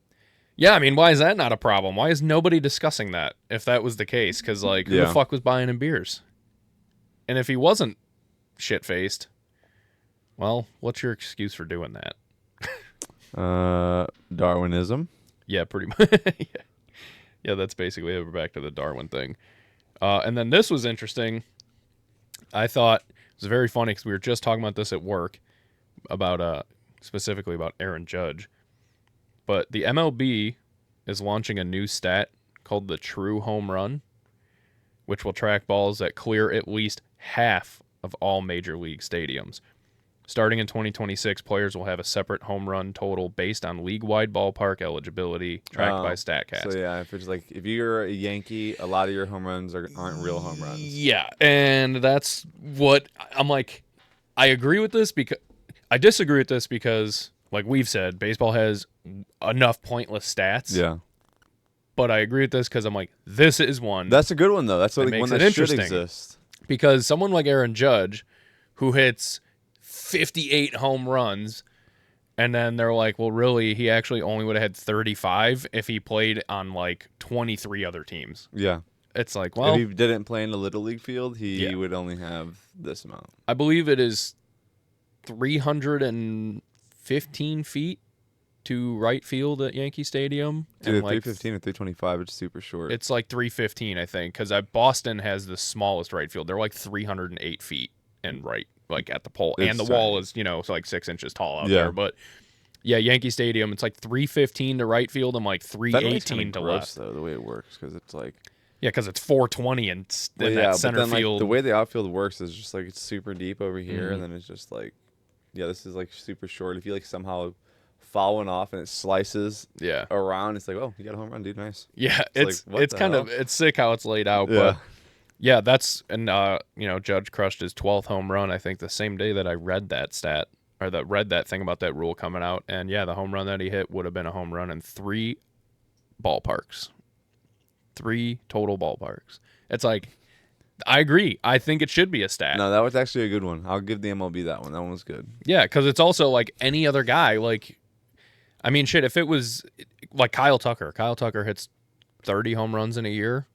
Speaker 2: Yeah, I mean, why is that not a problem? Why is nobody discussing that if that was the case? Because, like, who the fuck was buying him beers? And if he wasn't shit-faced, well, what's your excuse for doing that?
Speaker 1: Darwinism.
Speaker 2: Yeah, pretty much. Yeah, that's basically it. We're back to the Darwin thing. And then this was interesting. I thought it was very funny because we were just talking about this at work about specifically about Aaron Judge. But the MLB is launching a new stat called the True Home Run, which will track balls that clear at least half of all major league stadiums. Starting in 2026, players will have a separate home run total based on league-wide ballpark eligibility tracked by StatCast.
Speaker 1: So yeah, if you're a Yankee, a lot of your home runs aren't real home runs.
Speaker 2: Yeah, and that's what I'm like. I agree with this because I disagree with this because, like we've said, baseball has enough pointless stats.
Speaker 1: Yeah.
Speaker 2: But I agree with this because I'm like, this is one.
Speaker 1: That's a good one though. That's like one that should
Speaker 2: interesting.
Speaker 1: Exist.
Speaker 2: Because someone like Aaron Judge, who hits 58 home runs And then they're like, well, really, he actually only would have had 35 if he played on like 23 other teams.
Speaker 1: Yeah.
Speaker 2: It's like,
Speaker 1: If
Speaker 2: well,
Speaker 1: he didn't play in the Little League field, he
Speaker 2: yeah.
Speaker 1: would only have this amount.
Speaker 2: I believe it is 315 feet to right field at Yankee Stadium.
Speaker 1: Dude,
Speaker 2: And like
Speaker 1: 315 or 325, it's super short.
Speaker 2: it's like 315, I think, because Boston has the smallest right field. They're like 308 feet in right, like at the pole,
Speaker 1: It's
Speaker 2: and the wall
Speaker 1: tiny.
Speaker 2: is so like 6 inches tall out
Speaker 1: Yeah.
Speaker 2: there. But yeah, Yankee Stadium, it's like 315 to right field and like
Speaker 1: Fenway's
Speaker 2: 318
Speaker 1: kind
Speaker 2: to
Speaker 1: of gross,
Speaker 2: left.
Speaker 1: though, the way it works, because it's like...
Speaker 2: Yeah, because it's 420 in
Speaker 1: Well,
Speaker 2: that
Speaker 1: yeah,
Speaker 2: center
Speaker 1: but then,
Speaker 2: field.
Speaker 1: like, the way the outfield works is just, like, it's super deep over here,
Speaker 2: Mhm.
Speaker 1: and then it's just, like, yeah, this is, like, super short. If you, like, somehow foul off and it slices
Speaker 2: Yeah,
Speaker 1: around, it's like, oh, you got a home run, dude, nice.
Speaker 2: yeah,
Speaker 1: It's like, what
Speaker 2: it's
Speaker 1: the
Speaker 2: kind
Speaker 1: hell?
Speaker 2: of it's sick how it's laid out.
Speaker 1: Yeah.
Speaker 2: But yeah, that's and Judge crushed his 12th home run. I think the same day that I read that stat or that read that thing about that rule coming out. And yeah, the home run that he hit would have been a home run in 3 ballparks, 3 total ballparks. It's like, I agree. I think it should be a stat.
Speaker 1: No, that was actually a good one. I'll give the MLB that one. That one was good.
Speaker 2: Yeah, because it's also like any other guy. Like, I mean, shit, if it was like Kyle Tucker hits 30 home runs in a year.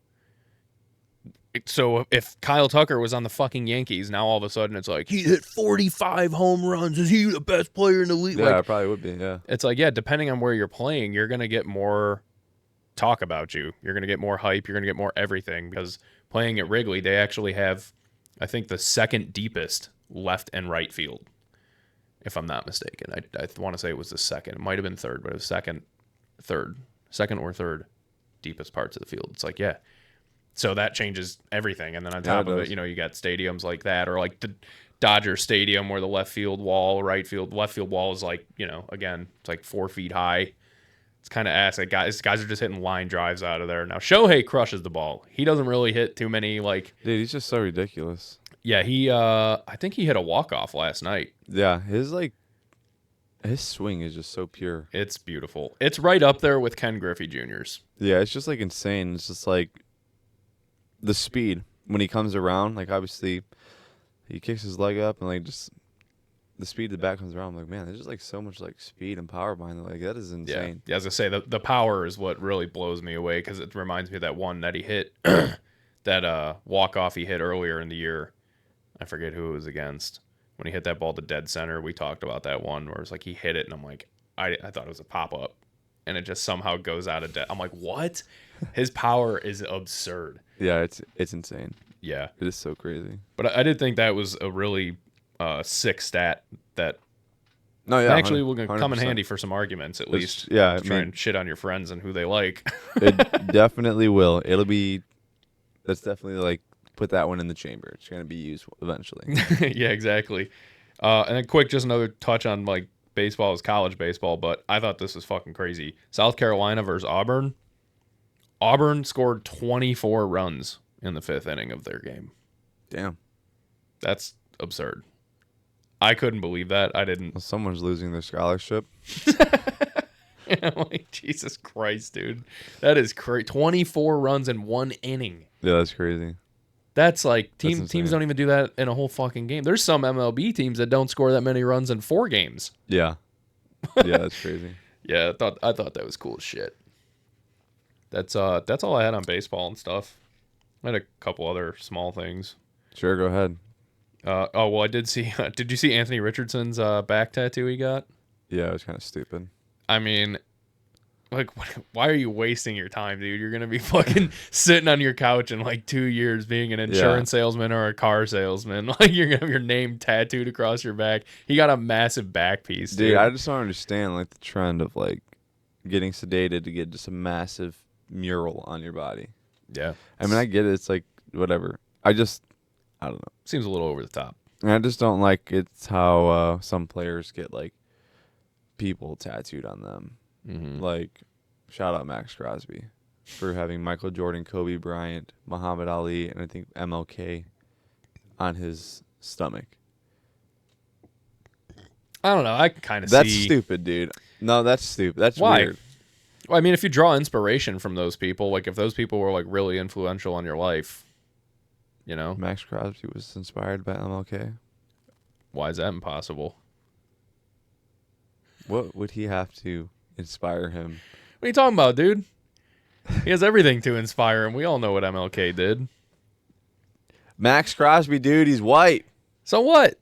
Speaker 2: So if Kyle Tucker was on the fucking Yankees, now all of a sudden it's like, he hit 45 home runs. Is he the best player in the league?
Speaker 1: Yeah,
Speaker 2: Like,
Speaker 1: it probably would be, yeah.
Speaker 2: it's like, yeah, depending on where you're playing, you're going to get more talk about you. You're going to get more hype. You're going to get more everything because playing at Wrigley, they actually have, I think, the second deepest left and right field, if I'm not mistaken. I want to say it was the second. It might have been third, but it was second or third deepest parts of the field. It's like, yeah. So that changes everything. And then on top of it, you got stadiums like that, or like the Dodger Stadium where the left field wall is like, again, it's like 4 feet high. It's kind of ass. Like guys are just hitting line drives out of there. Now Shohei crushes the ball. He doesn't really hit too many
Speaker 1: Dude, he's just so ridiculous.
Speaker 2: Yeah, I think he hit a walk-off last night.
Speaker 1: Yeah, his swing is just so pure.
Speaker 2: It's beautiful. It's right up there with Ken Griffey Jr.'s.
Speaker 1: Yeah, it's just like insane. It's just like the speed when he comes around. Like obviously, he kicks his leg up and like just the speed the bat comes around. I'm like, man, there's just like so much like speed and power behind it. Like that is insane.
Speaker 2: Yeah, as I say, the power is what really blows me away because it reminds me of that one that he hit, that walk-off he hit earlier in the year. I forget who it was against. When he hit that ball to dead center, we talked about that one where it's like he hit it and I'm like, I thought it was a pop-up. And it just somehow goes out of dead. I'm like, what? His power is absurd.
Speaker 1: Yeah, it's insane.
Speaker 2: Yeah.
Speaker 1: It is so crazy.
Speaker 2: But I did think that was a really sick stat that
Speaker 1: No, yeah,
Speaker 2: actually will come in
Speaker 1: 100%.
Speaker 2: handy for some arguments at least.
Speaker 1: Yeah,
Speaker 2: to try and shit on your friends and who they like.
Speaker 1: It definitely will. That's definitely like put that one in the chamber. It's gonna be used eventually.
Speaker 2: Yeah, exactly. And then quick, just another touch on like baseball is college baseball, but I thought this was fucking crazy. South Carolina versus Auburn. Auburn scored 24 runs in the 5th inning of their game.
Speaker 1: Damn.
Speaker 2: That's absurd. I couldn't believe that. I didn't.
Speaker 1: Well, someone's losing their scholarship.
Speaker 2: I'm like, Jesus Christ, dude. That is crazy. 24 runs in 1 inning.
Speaker 1: Yeah, that's crazy.
Speaker 2: That's like teams
Speaker 1: insane.
Speaker 2: don't even do that in a whole fucking game. There's some MLB teams that don't score that many runs in 4 games.
Speaker 1: Yeah. Yeah, that's crazy.
Speaker 2: Yeah, I thought that was cool as shit. That's all I had on baseball and stuff. I had a couple other small things.
Speaker 1: Sure, go ahead.
Speaker 2: I did see. Did you see Anthony Richardson's back tattoo he got?
Speaker 1: Yeah, it was kind of stupid.
Speaker 2: I mean, like, why are you wasting your time, dude? You're gonna be fucking sitting on your couch in like 2 years being an insurance salesman or a car salesman. Like, you're gonna have your name tattooed across your back. He got a massive back piece, dude.
Speaker 1: I just don't understand like the trend of like getting sedated to get just a massive mural on your body.
Speaker 2: Yeah,
Speaker 1: I mean, I get it. It's like whatever. I don't know.
Speaker 2: Seems a little over the top.
Speaker 1: And I just don't like it's how some players get like people tattooed on them.
Speaker 2: Mm-hmm.
Speaker 1: Like, shout out Max Crosby for having Michael Jordan, Kobe Bryant, Muhammad Ali, and I think MLK on his stomach.
Speaker 2: I don't know. I can kind of see.
Speaker 1: That's stupid, dude. No, that's stupid. That's
Speaker 2: Why?
Speaker 1: weird.
Speaker 2: Well, I mean, if you draw inspiration from those people, like if those people were like really influential on your life, you know,
Speaker 1: Max Crosby was inspired by MLK.
Speaker 2: why is that impossible?
Speaker 1: What would he have to inspire him?
Speaker 2: What are you talking about, dude? He has everything to inspire him. We all know what MLK did.
Speaker 1: Max Crosby, dude, he's white.
Speaker 2: So what?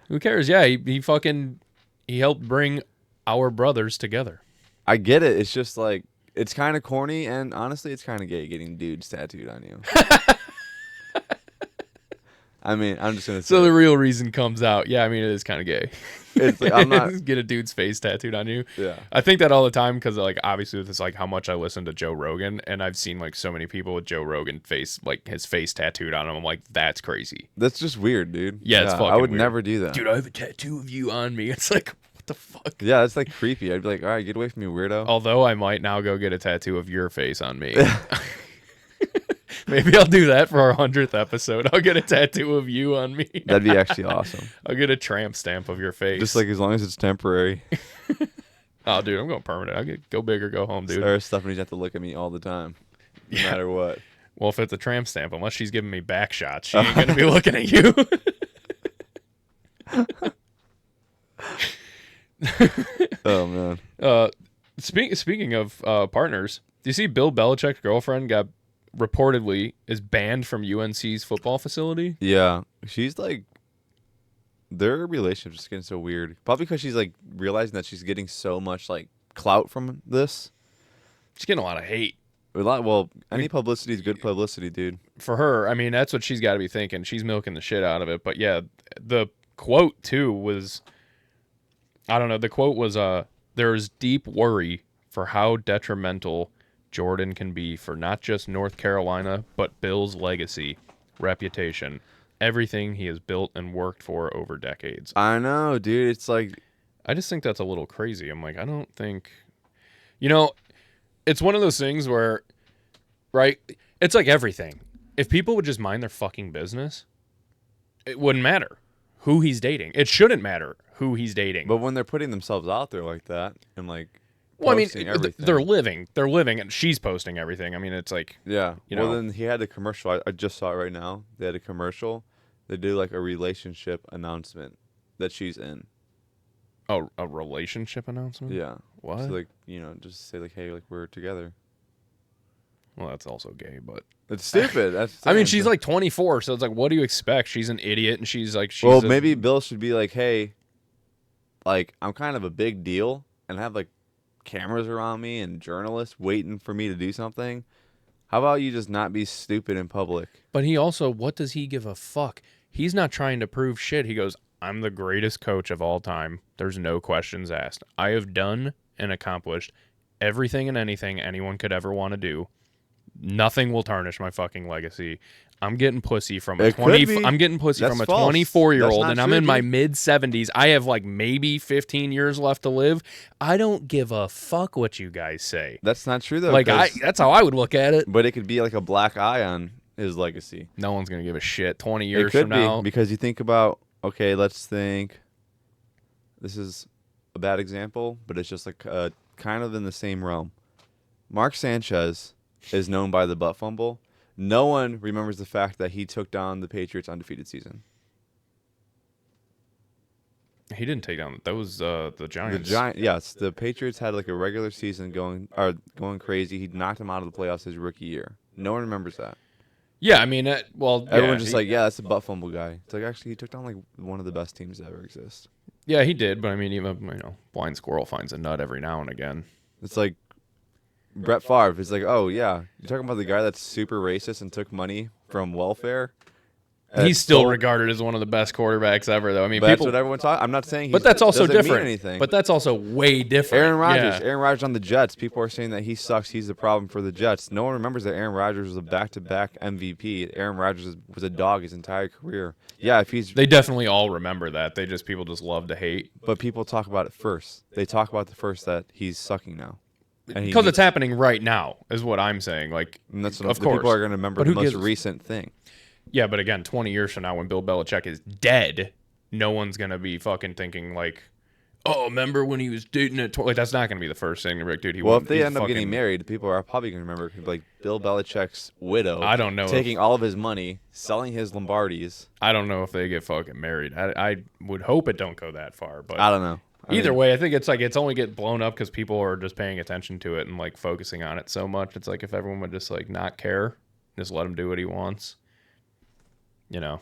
Speaker 2: Who cares? Yeah, he helped bring our brothers together.
Speaker 1: I get it. It's just like, it's kind of corny, and honestly, it's kind of gay getting dudes tattooed on you. I mean, I'm just gonna say.
Speaker 2: So the real reason comes out. Yeah, I mean, it is kind of gay.
Speaker 1: It's like, I'm not.
Speaker 2: Get a dude's face tattooed on you.
Speaker 1: Yeah.
Speaker 2: I think that all the time because, like, obviously with this, like, how much I listen to Joe Rogan, and I've seen like so many people with Joe Rogan face, like his face tattooed on him. I'm like, that's crazy.
Speaker 1: That's just weird, dude.
Speaker 2: Yeah, it's fucking
Speaker 1: I would
Speaker 2: weird.
Speaker 1: never do that.
Speaker 2: Dude, I have a tattoo of you on me. It's like, what the fuck?
Speaker 1: Yeah, it's like creepy. I'd be like, all right, get away from me, weirdo.
Speaker 2: Although I might now go get a tattoo of your face on me. Maybe I'll do that for our 100th episode. I'll get a tattoo of you on me.
Speaker 1: That'd be actually awesome.
Speaker 2: I'll get a tramp stamp of your face.
Speaker 1: Just like as long as it's temporary.
Speaker 2: Oh, dude, I'm going permanent. I'll go big or go home, dude.
Speaker 1: Sarah Stephanie's have to look at me all the time, no matter what.
Speaker 2: Well, if it's a tramp stamp, unless she's giving me back shots, she ain't going to be looking at you.
Speaker 1: Oh, man.
Speaker 2: Speaking of partners, do you see Bill Belichick's girlfriend reportedly is banned from UNC's football facility?
Speaker 1: Yeah. She's like, their relationship's getting so weird. Probably because she's like realizing that she's getting so much like clout from this.
Speaker 2: She's getting a lot of hate.
Speaker 1: Well, any publicity is good publicity, dude.
Speaker 2: For her, I mean, that's what she's got to be thinking. She's milking the shit out of it. But yeah, the quote too was, I don't know. The quote was, "There's deep worry for how detrimental Jordan can be for not just North Carolina, but Bill's legacy, reputation, everything he has built and worked for over decades."
Speaker 1: I know, dude. It's like,
Speaker 2: I just think that's a little crazy. I'm like, I don't think, it's one of those things where, right? It's like everything. If people would just mind their fucking business, it wouldn't matter who he's dating. It shouldn't matter who he's dating.
Speaker 1: but when they're putting themselves out there like that and like,
Speaker 2: Well, I mean,
Speaker 1: posting everything.
Speaker 2: they're living, and she's posting everything. I mean, it's like,
Speaker 1: Yeah.
Speaker 2: you
Speaker 1: Well,
Speaker 2: know.
Speaker 1: then he had a commercial. I just saw it right now. They had a commercial. They do like a relationship announcement that she's in.
Speaker 2: oh, a relationship announcement?
Speaker 1: Yeah.
Speaker 2: What?
Speaker 1: So like, just say like, hey, like we're together.
Speaker 2: Well, that's also gay, but
Speaker 1: It's stupid. That's.
Speaker 2: I mean, she's like 24, so it's like, what do you expect? She's an idiot, and she's like,
Speaker 1: Well, maybe Bill should be like, hey, like I'm kind of a big deal, and have like cameras around me and journalists waiting for me to do something. How about you just not be stupid in public?
Speaker 2: But he also, what does he give a fuck? He's not trying to prove shit. He goes, I'm the greatest coach of all time. There's no questions asked. I have done and accomplished everything and anything anyone could ever want to do. Nothing will tarnish my fucking legacy. I'm getting pussy from a
Speaker 1: It could be.
Speaker 2: I'm getting pussy
Speaker 1: That's
Speaker 2: from a
Speaker 1: false.
Speaker 2: 24-year-old,
Speaker 1: That's
Speaker 2: and
Speaker 1: not
Speaker 2: I'm
Speaker 1: true,
Speaker 2: in my
Speaker 1: dude.
Speaker 2: mid 70s. I have like maybe 15 years left to live. I don't give a fuck what you guys say.
Speaker 1: That's not true though.
Speaker 2: Like
Speaker 1: 'cause-
Speaker 2: that's how I would look at it.
Speaker 1: But it could be like a black eye on his legacy.
Speaker 2: No one's gonna give a shit 20
Speaker 1: It
Speaker 2: years
Speaker 1: could
Speaker 2: from now.
Speaker 1: be because you think about, okay, let's think. This is a bad example, but it's just like kind of in the same realm. Mark Sanchez is known by the butt fumble. No one remembers the fact that he took down the Patriots' undefeated season.
Speaker 2: He didn't take down. That was the Giants.
Speaker 1: Yes, the Patriots had like a regular season going crazy. He knocked them out of the playoffs his rookie year. No one remembers that.
Speaker 2: Yeah, I mean, well,
Speaker 1: Everyone's just like, yeah, that's a butt fumble guy. It's like actually he took down like one of the best teams that ever exist.
Speaker 2: yeah, he did. But I mean, even blind squirrel finds a nut every now and again.
Speaker 1: It's like Brett Favre. It's like, oh yeah, you're talking about the guy that's super racist and took money from welfare.
Speaker 2: He's still regarded as one of the best quarterbacks ever, though. I mean,
Speaker 1: But that's
Speaker 2: people.
Speaker 1: what everyone talks. I'm not saying.
Speaker 2: But that's also
Speaker 1: doesn't mean
Speaker 2: different.
Speaker 1: anything.
Speaker 2: But that's also way different.
Speaker 1: Aaron Rodgers.
Speaker 2: Yeah.
Speaker 1: Aaron Rodgers on the Jets. People are saying that he sucks. He's the problem for the Jets. No one remembers that Aaron Rodgers was a back-to-back MVP. Aaron Rodgers was a dog his entire career. Yeah, if he's.
Speaker 2: They definitely all remember that. People just love to hate
Speaker 1: But people talk about it first. They talk about the first that he's sucking now.
Speaker 2: because it's happening right now, is what I'm saying. Like,
Speaker 1: And that's
Speaker 2: of
Speaker 1: the
Speaker 2: course.
Speaker 1: people are going to remember
Speaker 2: But
Speaker 1: the
Speaker 2: who
Speaker 1: most
Speaker 2: gives-
Speaker 1: recent thing.
Speaker 2: yeah, but again, 20 years from now, when Bill Belichick is dead, no one's gonna be fucking thinking like, "Oh, remember when he was dating at?" Like, that's not gonna be the first thing. Like, dude,
Speaker 1: Well, if they end up getting married, people are probably going to remember like Bill Belichick's widow.
Speaker 2: I don't know
Speaker 1: taking all of his money, selling his Lombardis.
Speaker 2: I don't know if they get fucking married. I would hope it don't go that far, but
Speaker 1: I don't know.
Speaker 2: Either way, I think it's like it's only get blown up because people are just paying attention to it and like focusing on it so much. It's like if everyone would just like not care, just let him do what he wants. You know,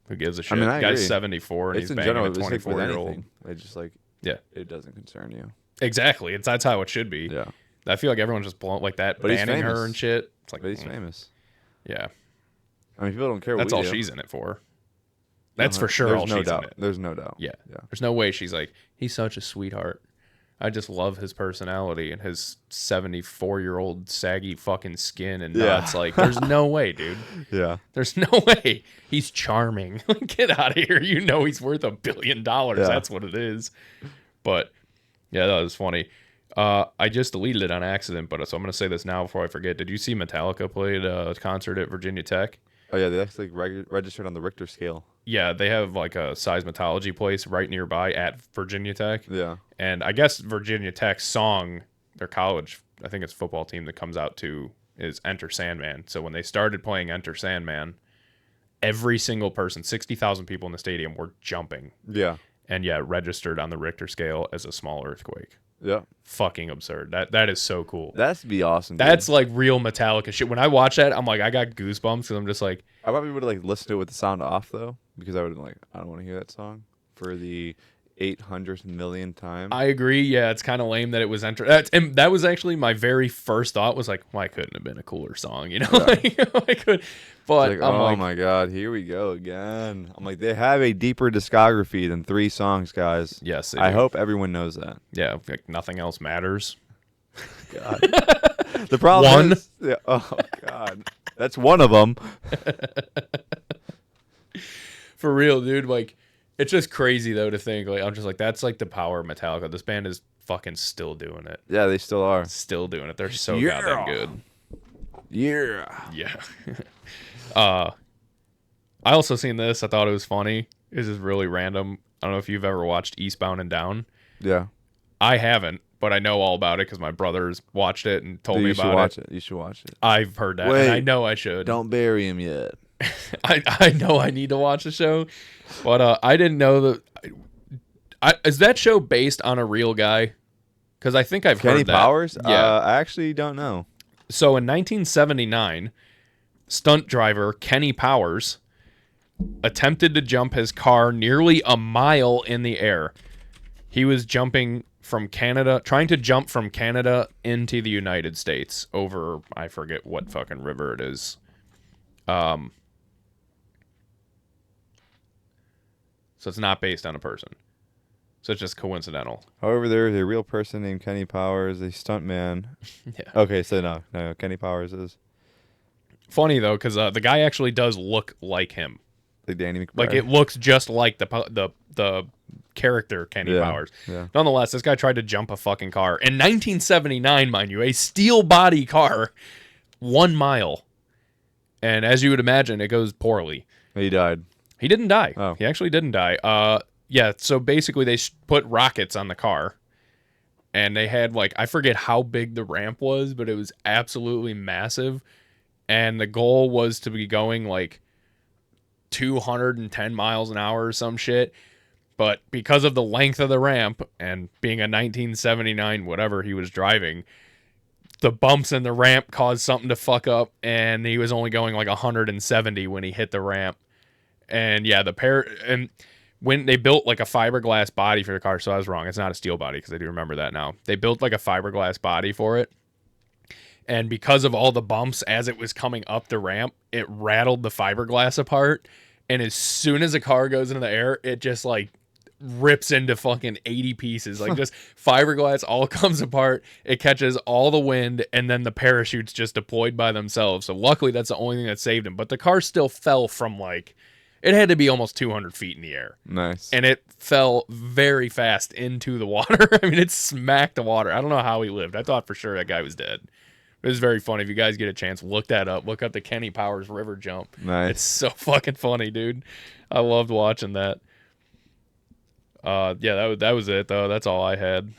Speaker 2: who gives a shit?
Speaker 1: I mean, I
Speaker 2: Guy's
Speaker 1: agree.
Speaker 2: 74 and
Speaker 1: It's
Speaker 2: he's
Speaker 1: in
Speaker 2: banging
Speaker 1: general,
Speaker 2: a
Speaker 1: it's like with
Speaker 2: 24-year-old.
Speaker 1: anything. It's just like,
Speaker 2: Yeah,
Speaker 1: it doesn't concern you.
Speaker 2: exactly. That's how it should be.
Speaker 1: Yeah.
Speaker 2: I feel like everyone's just blown like that,
Speaker 1: But he's
Speaker 2: banning her
Speaker 1: famous.
Speaker 2: and shit. It's like,
Speaker 1: But he's famous.
Speaker 2: yeah,
Speaker 1: I mean, people don't care what
Speaker 2: that's
Speaker 1: we
Speaker 2: all
Speaker 1: do.
Speaker 2: she's in it for. That's for
Speaker 1: There's
Speaker 2: sure all
Speaker 1: no
Speaker 2: she's
Speaker 1: doubt.
Speaker 2: in it.
Speaker 1: There's no doubt.
Speaker 2: Yeah.
Speaker 1: Yeah.
Speaker 2: There's no way she's like, he's such a sweetheart. I just love his personality and his 74-year-old saggy fucking skin and nuts. Like, there's no way, dude.
Speaker 1: Yeah.
Speaker 2: There's no way. He's charming. Get out of here. You know he's worth $1 billion.
Speaker 1: Yeah.
Speaker 2: That's what it is. But, yeah, that was funny. I just deleted it on accident, but so I'm going to say this now before I forget. Did you see Metallica played a concert at Virginia Tech?
Speaker 1: Oh, yeah. They actually registered on the Richter scale.
Speaker 2: Yeah, they have like a seismology place right nearby at Virginia Tech.
Speaker 1: Yeah.
Speaker 2: And I guess Virginia Tech's song, their college, I think it's football team that comes out to, is Enter Sandman. So when they started playing Enter Sandman, every single person, 60,000 people in the stadium were jumping.
Speaker 1: Yeah.
Speaker 2: And yeah, registered on the Richter scale as a small earthquake.
Speaker 1: Yeah.
Speaker 2: Fucking absurd. That is so cool.
Speaker 1: That's be awesome. Dude.
Speaker 2: That's like real Metallica shit. When I watch that, I'm like, I got goosebumps because I'm just like,
Speaker 1: I probably would like listen to it with the sound off though, because I would like I don't want to hear that song for the 800 millionth time.
Speaker 2: I agree. Yeah, it's kind of lame that it was and that was actually my very first thought was like, why couldn't it have been a cooler song? You know, I could. But
Speaker 1: Like,
Speaker 2: I'm
Speaker 1: oh
Speaker 2: like,
Speaker 1: my god, here we go again. I'm like, they have a deeper discography than 3 songs, guys.
Speaker 2: yes, they
Speaker 1: I
Speaker 2: do.
Speaker 1: hope everyone knows that.
Speaker 2: Yeah, like nothing else matters.
Speaker 1: God. The problem
Speaker 2: One?
Speaker 1: is, yeah, oh god, that's one of them.
Speaker 2: For real, dude. Like, it's just crazy though to think. Like, I'm just like, that's like the power of Metallica. This band is fucking still doing it.
Speaker 1: Yeah, they still are.
Speaker 2: Still doing it. They're so
Speaker 1: Yeah.
Speaker 2: goddamn good.
Speaker 1: Yeah.
Speaker 2: Yeah. I also seen this. I thought it was funny. This is really random. I don't know if you've ever watched Eastbound and Down.
Speaker 1: Yeah.
Speaker 2: I haven't, but I know all about it because my brothers watched it and told
Speaker 1: Dude,
Speaker 2: me
Speaker 1: you should
Speaker 2: about
Speaker 1: watch
Speaker 2: it.
Speaker 1: it. You should watch it.
Speaker 2: I've heard that,
Speaker 1: Wait,
Speaker 2: and I know I should.
Speaker 1: Don't bury him yet.
Speaker 2: I know I need to watch the show, but I didn't know that. Is that show based on a real guy? Because I think I've
Speaker 1: Kenny
Speaker 2: heard that.
Speaker 1: Powers?
Speaker 2: Yeah.
Speaker 1: I actually don't know.
Speaker 2: So in 1979, stunt driver Kenny Powers attempted to jump his car nearly a mile in the air. He was jumping from Canada, trying to jump from Canada into the United States over, I forget what fucking river it is. So it's not based on a person. So it's just coincidental.
Speaker 1: However, there is a real person named Kenny Powers, a stuntman.
Speaker 2: Yeah.
Speaker 1: Okay, so no, Kenny Powers is
Speaker 2: Funny though, because the guy actually does look like him.
Speaker 1: like Danny McBride.
Speaker 2: Like it looks just like the character Kenny Powers.
Speaker 1: Yeah.
Speaker 2: Nonetheless, this guy tried to jump a fucking car in 1979, mind you, a steel body car, 1 mile, and as you would imagine, it goes poorly.
Speaker 1: He died.
Speaker 2: He didn't die.
Speaker 1: Oh.
Speaker 2: He actually didn't die. Yeah. So basically, they put rockets on the car, and they had like I forget how big the ramp was, but it was absolutely massive, and the goal was to be going like 210 miles an hour or some shit. But because of the length of the ramp and being a 1979 whatever he was driving, the bumps in the ramp caused something to fuck up, and he was only going like 170 when he hit the ramp. And yeah, and when they built like a fiberglass body for the car, so I was wrong. It's not a steel body because I do remember that now. They built like a fiberglass body for it. And because of all the bumps as it was coming up the ramp, it rattled the fiberglass apart. And as soon as the car goes into the air, it just like rips into fucking 80 pieces. Like just fiberglass all comes apart. It catches all the wind, and then the parachutes just deployed by themselves. So luckily that's the only thing that saved him. But the car still fell from like, it had to be almost 200 feet in the air.
Speaker 1: Nice.
Speaker 2: And it fell very fast into the water. I mean, it smacked the water. I don't know how he lived. I thought for sure that guy was dead. It was very funny. If you guys get a chance, look that up. Look up the Kenny Powers river jump.
Speaker 1: Nice.
Speaker 2: It's so fucking funny, dude. I loved watching that. Yeah, that was it, though. That's all I had.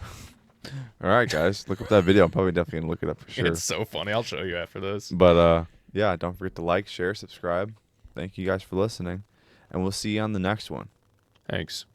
Speaker 1: All right, guys. Look up that video. I'm probably definitely going to look it up for sure.
Speaker 2: It's so funny. I'll show you after this.
Speaker 1: But, yeah, don't forget to like, share, subscribe. Thank you guys for listening. And we'll see you on the next one.
Speaker 2: Thanks.